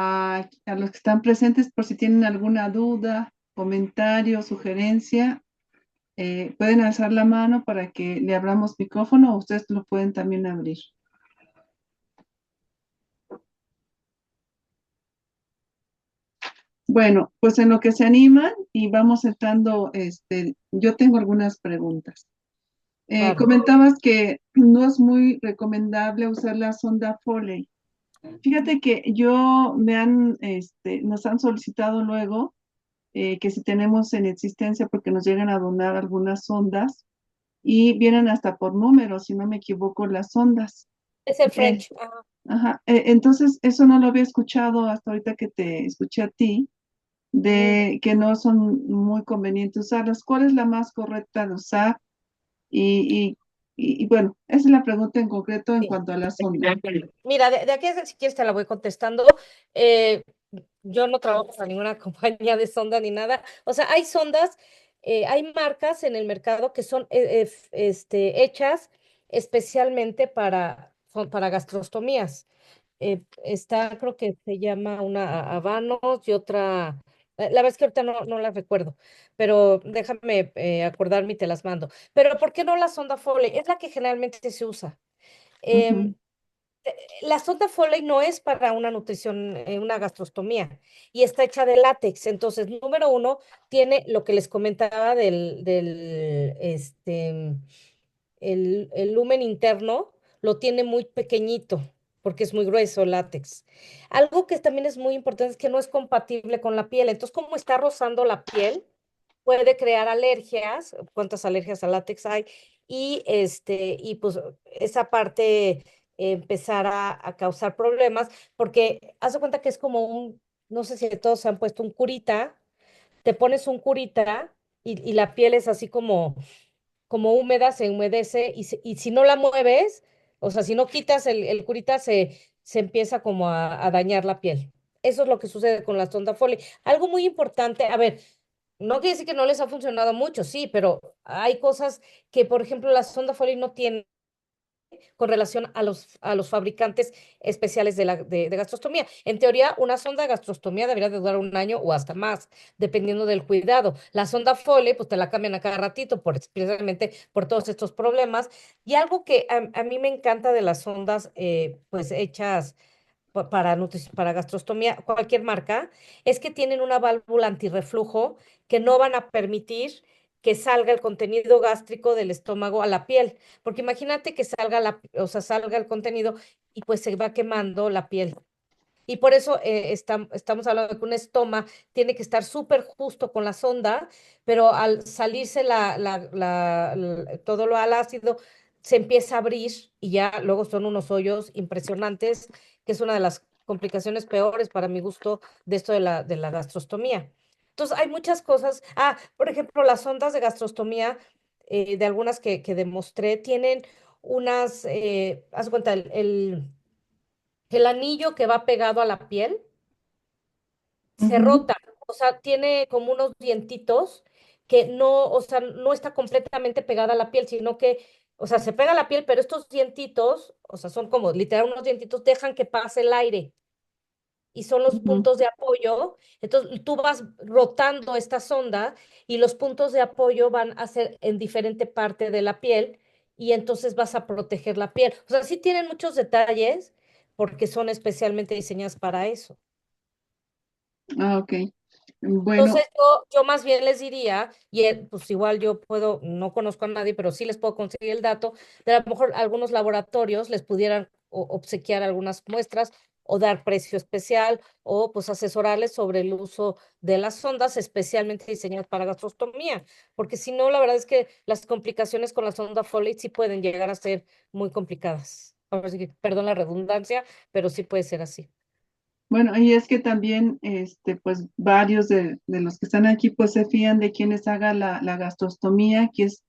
a los que están presentes por si tienen alguna duda, comentario, sugerencia. Pueden alzar la mano para que le abramos micrófono o ustedes lo pueden también abrir. Bueno, pues en lo que se animan y vamos entrando, yo tengo algunas preguntas. Claro. Comentabas que no es muy recomendable usar la sonda Foley. Fíjate que nos han solicitado luego que si tenemos en existencia, porque nos llegan a donar algunas sondas y vienen hasta por números, si no me equivoco, las sondas. Es el Eh, French. Ajá. ajá, entonces, eso no lo había escuchado hasta ahorita que te escuché a ti, Ujú. de que no son muy convenientes usarlas. ¿Cuál es la más correcta de usar? Y, y bueno, esa es la pregunta en concreto en Sí. cuanto a la sonda. Mira, de aquí, si quieres, te la voy contestando. Eh, yo no trabajo para ninguna compañía de sonda ni nada. O sea, hay sondas, hay marcas en el mercado que son hechas especialmente para gastrostomías. Está, creo que se llama una Habanos y otra, la verdad es que ahorita no la recuerdo, pero déjame acordarme y te las mando. Pero ¿por qué no la sonda Foley? Es la que generalmente se usa. Em, Ujú, la sonda Foley no es para una nutrición, una gastrostomía, y está hecha de látex. Entonces, número uno, tiene lo que les comentaba el lumen interno, lo tiene muy pequeñito, porque es muy grueso el látex. Algo que también es muy importante es que no es compatible con la piel. Entonces, como está rozando la piel, puede crear alergias, cuántas alergias al látex hay, y pues esa parte empezar a causar problemas, porque haz de cuenta que es como no sé si todos se han puesto un curita, te pones un curita y la piel es así como húmeda, se humedece, y si no la mueves, o sea, si no quitas el curita, se empieza como a dañar la piel. Eso es lo que sucede con la sonda Foley. Algo muy importante, a ver, no quiere decir que no les ha funcionado mucho, sí, pero hay cosas que, por ejemplo, la sonda Foley no tiene con relación a los fabricantes especiales de gastrostomía. En teoría, una sonda de gastrostomía debería de durar un año o hasta más, dependiendo del cuidado. La sonda Foley, pues te la cambian a cada ratito, precisamente por todos estos problemas. Y algo que a mí me encanta de las sondas, pues hechas para gastrostomía, cualquier marca, es que tienen una válvula antirreflujo que no van a permitir que salga el contenido gástrico del estómago a la piel, porque imagínate que o sea, salga el contenido y pues se va quemando la piel. Y por eso estamos hablando de que un estoma tiene que estar súper justo con la sonda, pero al salirse todo lo al ácido, se empieza a abrir y ya luego son unos hoyos impresionantes, que es una de las complicaciones peores para mi gusto de esto de la gastrostomía. Entonces, hay muchas cosas. Ah, por ejemplo, las sondas de gastrostomía, de algunas que demostré, tienen haz de cuenta, el anillo que va pegado a la piel se ujú, rota, o sea, tiene como unos dientitos que no, o sea, no está completamente pegada a la piel, sino que, o sea, se pega a la piel, pero estos dientitos, o sea, son como literal unos dientitos, dejan que pase el aire y son los ujú. puntos de apoyo. Entonces, tú vas rotando esta sonda y los puntos de apoyo van a ser en diferente parte de la piel y entonces vas a proteger la piel. O sea, sí tienen muchos detalles porque son especialmente diseñadas para eso. Ah, ok. Entonces Bueno, yo más bien les diría, y pues igual yo puedo, no conozco a nadie, pero sí les puedo conseguir el dato, de a lo mejor algunos laboratorios les pudieran obsequiar algunas muestras o dar precio especial o pues asesorarles sobre el uso de las sondas especialmente diseñadas para gastrostomía, porque si no, la verdad es que las complicaciones con la sonda Foley sí pueden llegar a ser muy complicadas. Ahora sí que, perdón la redundancia, pero sí puede ser así. bueno, y es que también, pues varios de los que están aquí, pues se fían de quienes haga la gastrostomía, que es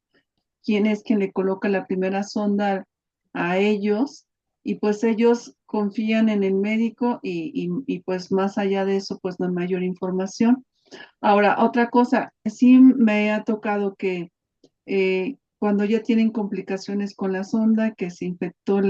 quién es quien le coloca la primera sonda a ellos, y pues ellos confían en el médico y pues más allá de eso, pues no hay mayor información. Ahora, otra cosa, sí me ha tocado que cuando ya tienen complicaciones con la sonda, que se infectó el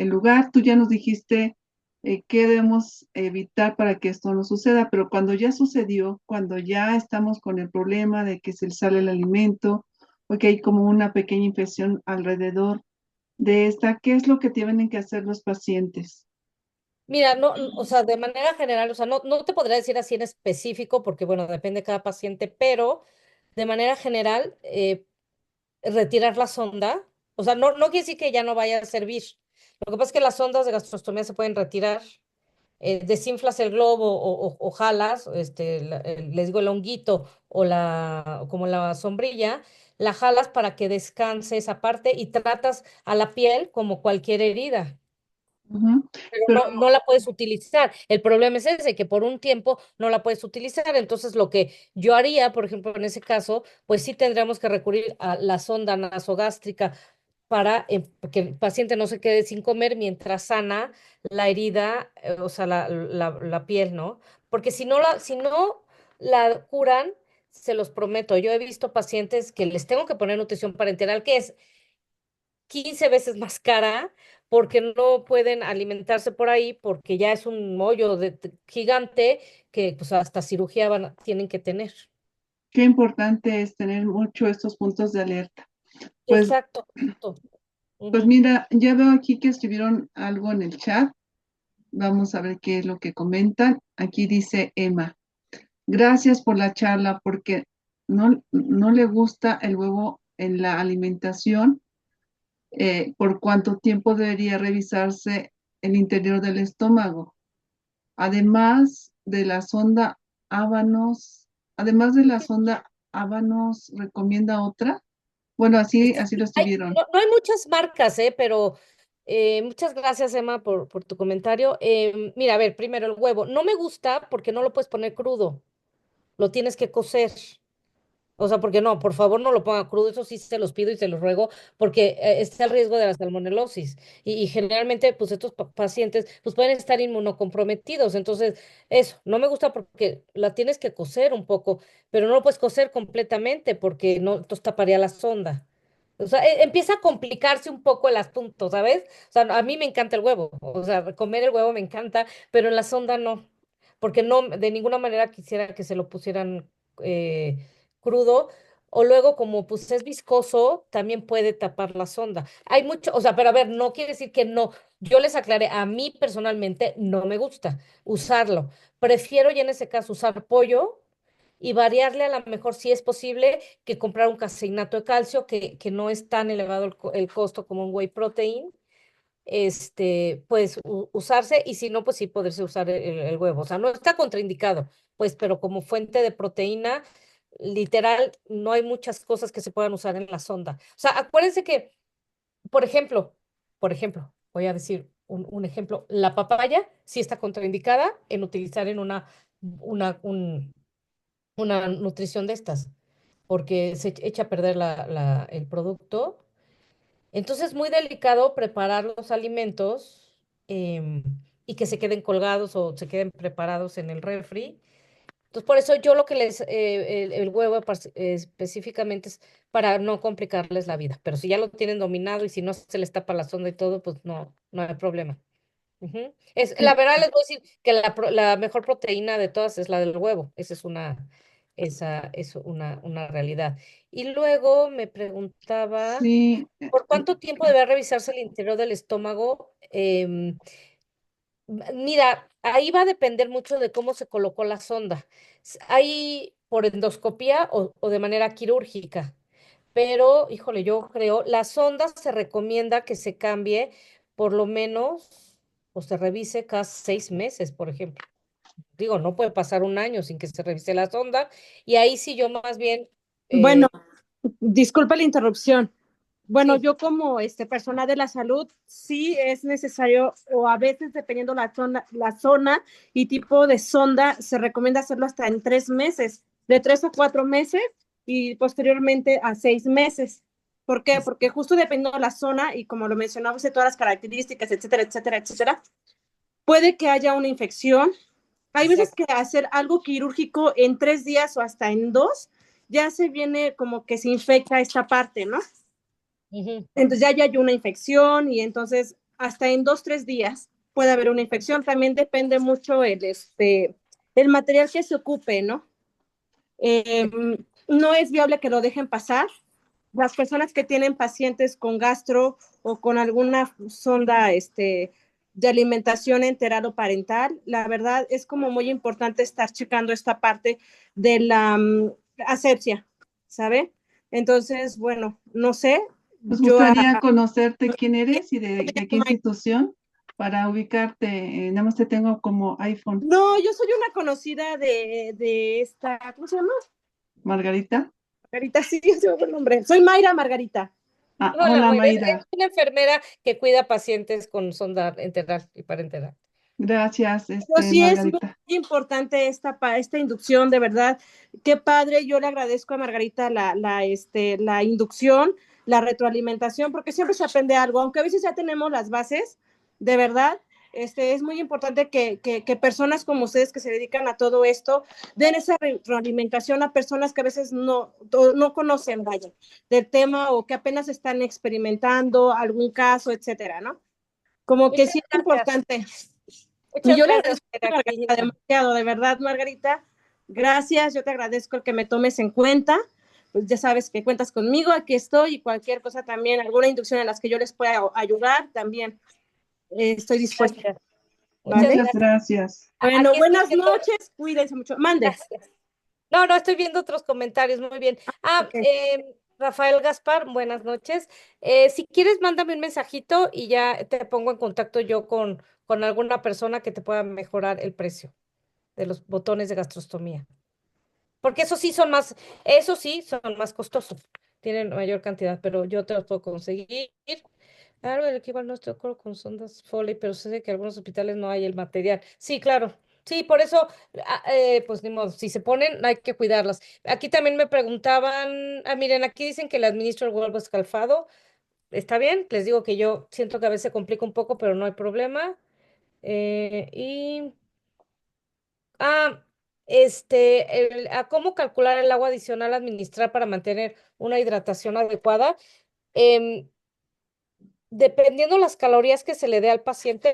lugar, tú ya nos dijiste qué debemos evitar para que esto no suceda, pero cuando ya sucedió, cuando ya estamos con el problema de que se sale el alimento, o que hay como una pequeña infección alrededor de esta, ¿qué es lo que tienen que hacer los pacientes? Mira, no, o sea, de manera general, o sea, no te podría decir así en específico, porque bueno, depende de cada paciente, pero de manera general, retirar la sonda. O sea, no quiere decir que ya no vaya a servir. Lo que pasa es que las sondas de gastrostomía se pueden retirar. Desinflas el globo o jalas, les digo el honguito o como la sombrilla, la jalas para que descanse esa parte y tratas a la piel como cualquier herida, Ujú. pero Pero no la puedes utilizar. El problema es ese, que por un tiempo no la puedes utilizar. Entonces, lo que yo haría, por ejemplo, en ese caso, pues sí tendríamos que recurrir a la sonda nasogástrica para que el paciente no se quede sin comer mientras sana la herida, o sea, la piel, ¿no? Porque si no la curan, se los prometo, yo he visto pacientes que les tengo que poner nutrición parenteral, que es 15 veces más cara porque no pueden alimentarse por ahí, porque ya es un mollo gigante que pues hasta cirugía tienen que tener. qué importante es tener mucho estos puntos de alerta. Pues, Exacto. Justo. pues Ujú. mira, ya veo aquí que escribieron algo en el chat. Vamos a ver qué es lo que comentan. Aquí dice Emma, gracias por la charla porque no le gusta el huevo en la alimentación. ¿Por cuánto tiempo debería revisarse el interior del estómago? Además de la sonda Habanos, además de la sonda Habanos, ¿recomienda otra? Bueno, así lo escribieron. No hay muchas marcas, pero muchas gracias, Emma, por tu comentario. Mira, a ver, primero el huevo. No me gusta porque no lo puedes poner crudo, lo tienes que cocer. O sea, porque no, por favor no lo ponga crudo, eso sí se los pido y se los ruego, porque está el riesgo de la salmonelosis. Y generalmente, pues estos pacientes, pues pueden estar inmunocomprometidos. Entonces, eso, no me gusta porque la tienes que cocer un poco, pero no lo puedes cocer completamente porque no, entonces taparía la sonda. O sea, empieza a complicarse un poco el asunto, ¿sabes? O sea, a mí me encanta el huevo, o sea, comer el huevo me encanta, pero en la sonda no, porque no, de ninguna manera quisiera que se lo pusieran crudo, o luego como pues es viscoso, también puede tapar la sonda. Hay mucho, o sea, pero a ver, no quiere decir que no. Yo les aclaré, a mí personalmente no me gusta usarlo. Prefiero ya en ese caso usar pollo y variarle a lo mejor si es posible que comprar un caseinato de calcio que no es tan elevado el costo como un whey protein, pues usarse y si no, pues sí poderse usar el huevo. O sea, no está contraindicado, pues, pero como fuente de proteína, literal, no hay muchas cosas que se puedan usar en la sonda. O sea, acuérdense que, por ejemplo, voy a decir un ejemplo, la papaya sí está contraindicada en utilizar en una nutrición de estas, porque se echa a perder el producto. Entonces es muy delicado preparar los alimentos em, y que se queden colgados o se queden preparados en el refri. Entonces, por eso yo lo que el huevo específicamente es para no complicarles la vida. Pero si ya lo tienen dominado y si no se les tapa la sonda y todo, pues no hay problema. Ujú. La Sí, verdad les voy a decir que la mejor proteína de todas es la del huevo. Esa es una realidad. Y luego me preguntaba, sí, ¿por cuánto tiempo debe revisarse el interior del estómago? Mira, ahí va a depender mucho de cómo se colocó la sonda. Hay por endoscopía o de manera quirúrgica, pero, híjole, yo creo, la sonda se recomienda que se cambie por lo menos o se revise cada 6 meses, por ejemplo. Digo, no puede pasar un año sin que se revise la sonda y ahí sí yo más bien, Bueno, eh, disculpa la interrupción. Bueno, sí, yo como persona de la salud, sí es necesario, o a veces dependiendo la zona y tipo de sonda, se recomienda hacerlo hasta en 3 meses, de 3 a 4 meses y posteriormente a 6 meses. ¿Por qué? Porque justo dependiendo de la zona y como lo mencionamos, de todas las características, etcétera, etcétera, etcétera, puede que haya una infección. Hay veces exacto. que hacer algo quirúrgico en 3 días o hasta en dos, ya se viene como que se infecta esta parte, ¿no? Ujú. Entonces ya hay una infección y entonces hasta en 2, 3 días puede haber una infección. También depende mucho el material que se ocupe, ¿no? Eh, no es viable que lo dejen pasar. Las personas que tienen pacientes con gastro o con alguna sonda de alimentación enteral o parental, la verdad es como muy importante estar checando esta parte de la asepsia, ¿sabe? Entonces, bueno, no sé, Nos yo gustaría conocerte quién eres y de qué institución para ubicarte. Nada más te tengo como iPhone. no, yo soy una conocida de esta, ¿cómo se llama? Margarita. Margarita, sí, se me fue el nombre. Soy Mayra Margarita. Ah, Hola, hola Mayra. Es Mayra. una enfermera que cuida pacientes con sonda enteral y parenteral. Gracias, Pero sí es muy Margarita. importante esta inducción, de verdad. Qué padre, yo le agradezco a Margarita la inducción, la retroalimentación, porque siempre se aprende algo, aunque a veces ya tenemos las bases, de verdad. Es muy importante que personas como ustedes que se dedican a todo esto den esa retroalimentación a personas que a veces no conocen, vaya, del tema o que apenas están experimentando algún caso, etcétera, ¿no? Como que Muchas sí es gracias. importante. Y Muchas yo le gracias, agradezco a Mayra, Margarita cariño. demasiado, de verdad, Margarita. Gracias, yo te agradezco el que me tomes en cuenta. Pues ya sabes que cuentas conmigo, aquí estoy y cualquier cosa también, alguna inducción en las que yo les pueda ayudar, también estoy dispuesta, Gracias. Muchas ¿vale? Muchas gracias. gracias. Bueno, Aquí estoy buenas viendo, noches, cuídense mucho. Mande. gracias. No, estoy viendo otros comentarios, muy bien. Ok. Rafael Gaspar, buenas noches. Si quieres, mándame un mensajito y ya te pongo en contacto yo con alguna persona que te pueda mejorar el precio de los botones de gastrostomía. Porque esos sí son más costosos, tienen mayor cantidad, pero yo te los puedo conseguir. Claro, el equivalente no estoy de acuerdo con sondas Foley, pero sé que en algunos hospitales no hay el material. Sí, claro. Sí, por eso, pues ni modo, si se ponen, hay que cuidarlas. Aquí también me preguntaban, miren, aquí dicen que le administro el huevo escalfado. ¿Está bien? Les digo que yo siento que a veces se complica un poco, pero no hay problema. Y Ah, a cómo calcular el agua adicional a administrar para mantener una hidratación adecuada. Em, Dependiendo las calorías que se le dé al paciente,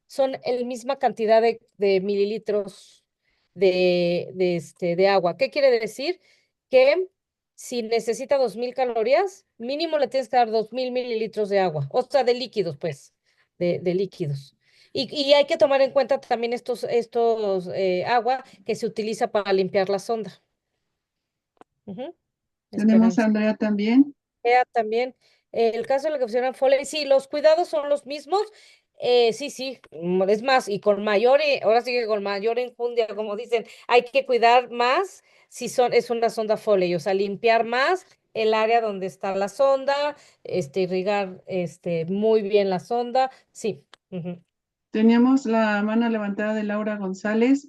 son la misma cantidad de mililitros de agua. ¿Qué quiere decir? Que si necesita 2000 calorías, mínimo le tienes que dar 2000 mililitros de agua, o sea, de líquidos, pues, de líquidos. Y hay que tomar en cuenta también estos agua que se utiliza para limpiar la sonda. Ujú. Tenemos a Esperanza. Andrea también. También el caso de la captación Foley, sí, los cuidados son los mismos. Sí, sí, es más, y con mayor, ahora sí que con mayor enjundia, como dicen, hay que cuidar más si es una sonda Foley, o sea, limpiar más el área donde está la sonda, irrigar muy bien la sonda, sí. Ujú. Teníamos la mano levantada de Laura González.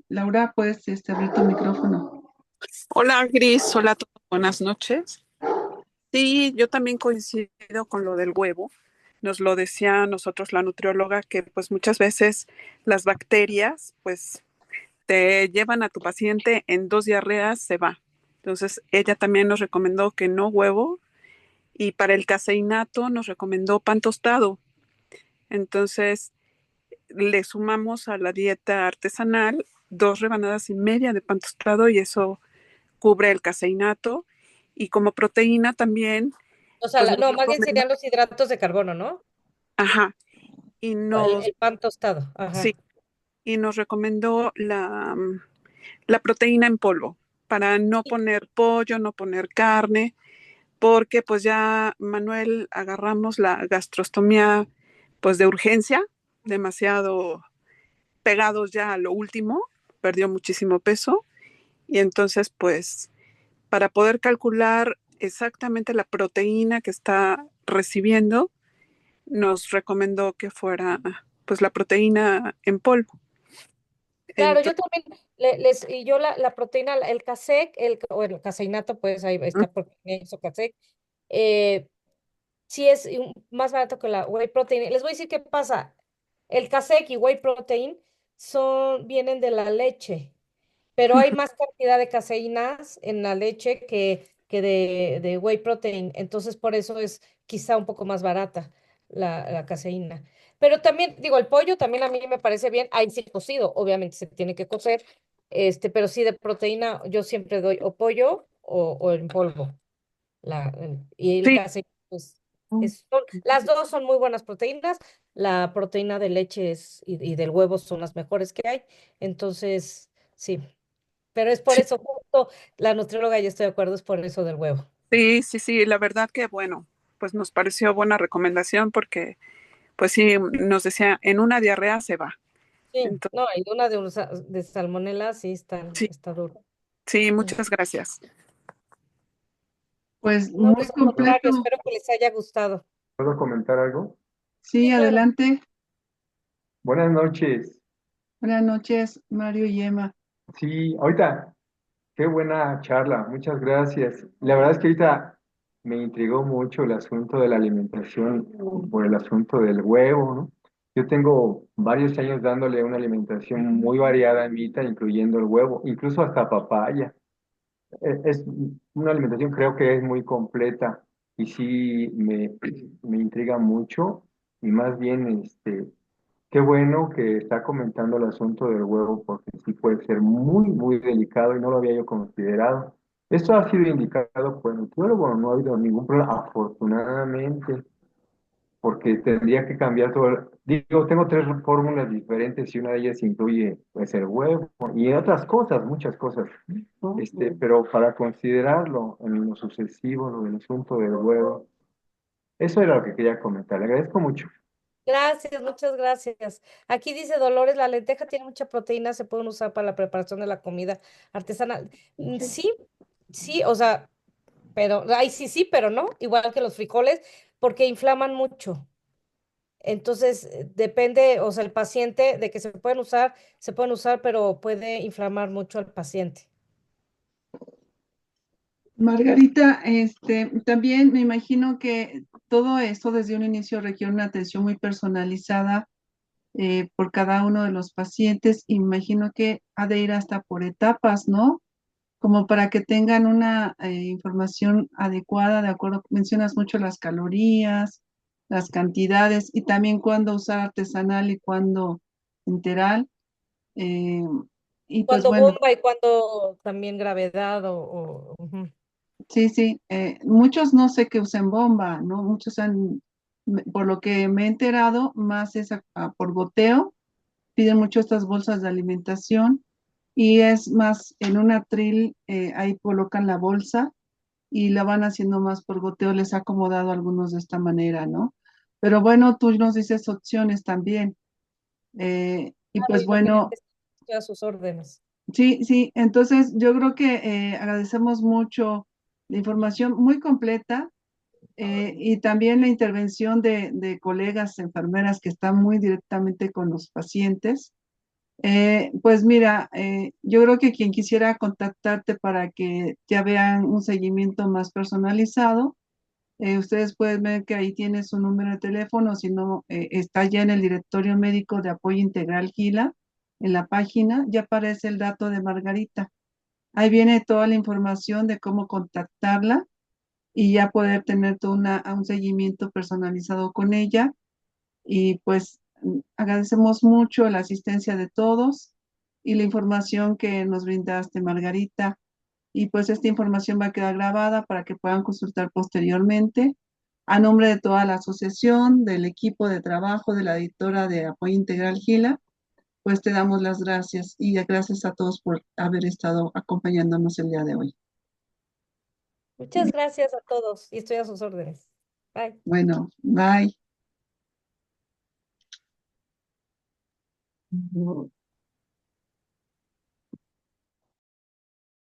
Laura, puedes abrir tu micrófono. Hola Gris, hola a todos, buenas noches. Sí, yo también coincido con lo del huevo. Nos lo decía a nosotros la nutrióloga que pues muchas veces las bacterias pues te llevan a tu paciente en 2 diarreas, se va. Entonces ella también nos recomendó que no huevo y para el caseinato nos recomendó pan tostado. Entonces le sumamos a la dieta artesanal 2 rebanadas y media de pan tostado y eso cubre el caseinato y como proteína también, O sea, pues nos no, más bien recomendó, serían los hidratos de carbono, ¿no? ajá, y El pan tostado, ajá. sí, y nos recomendó la proteína en polvo para no poner pollo, no poner carne, porque pues ya Manuel agarramos la gastrostomía pues de urgencia, demasiado pegados ya a lo último, perdió muchísimo peso y entonces pues para poder calcular exactamente la proteína que está recibiendo, nos recomendó que fuera pues la proteína en polvo. Claro, yo Entonces, también y yo la proteína, el casec, bueno, el caseinato, pues ahí está porque eso casec, eh, sí es más barato que la whey protein. Les voy a decir qué pasa. El casec y whey protein vienen de la leche, pero hay más cantidad de caseínas en la leche que de whey protein. Entonces, por eso es quizá un poco más barata la caseína. Pero también, digo, el pollo también a mí me parece bien. Ahí sí cocido, obviamente se tiene que cocer. Pero sí de proteína, yo siempre doy o pollo o en polvo. Y el sí, caseína, pues, las dos son muy buenas proteínas. La proteína de leche y del huevo son las mejores que hay. Entonces, sí. Pero es por sí, eso, justo la nutrióloga, ya estoy de acuerdo, es por eso del huevo. Sí, sí, sí, la verdad que bueno, pues nos pareció buena recomendación porque pues sí, nos decía, en una diarrea se va. Sí, Entonces, no, y una de salmonela sí sí, está duro. sí, Sí. muchas gracias. Pues No, muy pues al contrario, completo. espero que les haya gustado. ¿Puedo comentar algo? Sí, Sí, claro. adelante. Buenas noches. Buenas noches, Mario y Emma. Sí, ahorita, qué buena charla, muchas gracias. La verdad es que ahorita me intrigó mucho el asunto de la alimentación por el asunto del huevo, ¿no? Yo tengo varios años dándole una alimentación muy variada a Mita, incluyendo el huevo, incluso hasta papaya. Es una alimentación creo que es muy completa y sí me intriga mucho y más bien qué bueno que está comentando el asunto del huevo porque sí puede ser muy, muy delicado y no lo había yo considerado. Esto ha sido indicado por el nutriólogo, no ha habido ningún problema, afortunadamente, porque tendría que cambiar todo. Digo, tengo tres fórmulas diferentes y una de ellas incluye pues el huevo y otras cosas, muchas cosas. Pero para considerarlo en lo sucesivo, lo del asunto del huevo, eso era lo que quería comentar. Le agradezco mucho. Gracias, muchas gracias. Aquí dice Dolores, la lenteja tiene mucha proteína, se pueden usar para la preparación de la comida artesanal. Sí, sí, o sea, pero, ay, sí, sí, pero no, igual que los frijoles, porque inflaman mucho. Entonces, depende, o sea, el paciente de que se pueden usar, pero puede inflamar mucho al paciente. Margarita, también me imagino que todo esto desde un inicio requiere una atención muy personalizada por cada uno de los pacientes. Imagino que ha de ir hasta por etapas, ¿no? Como para que tengan una información adecuada, de acuerdo, mencionas mucho las calorías, las cantidades y también cuándo usar artesanal y cuándo enteral. eh, y pues Cuando bueno, bomba y cuando también gravedad ujú. sí, sí, muchos no sé que usen bomba, ¿no? Muchos por lo que me he enterado, más es por goteo, piden mucho estas bolsas de alimentación y es más en un atril, ahí colocan la bolsa y la van haciendo más por goteo, les ha acomodado a algunos de esta manera, ¿no? Pero bueno, tú nos dices opciones también. Y Claro, pues y lo que bueno, estoy a sus órdenes. sí, sí, entonces yo creo que agradecemos mucho la información muy completa y también la intervención de colegas enfermeras que están muy directamente con los pacientes. Pues mira, yo creo que quien quisiera contactarte para que ya vean un seguimiento más personalizado, ustedes pueden ver que ahí tiene su número de teléfono, si no, está ya en el directorio médico de apoyo integral GILA, en la página, ya aparece el dato de Margarita. Ahí viene toda la información de cómo contactarla y ya poder tener todo un seguimiento personalizado con ella. Y pues agradecemos mucho la asistencia de todos y la información que nos brindaste, Margarita. Y pues esta información va a quedar grabada para que puedan consultar posteriormente. A nombre de toda la asociación, del equipo de trabajo, de la editora de Apoyo Integral Gila, pues te damos las gracias y gracias a todos por haber estado acompañándonos el día de hoy. Muchas gracias a todos y estoy a sus órdenes. Bye. Bueno, bye.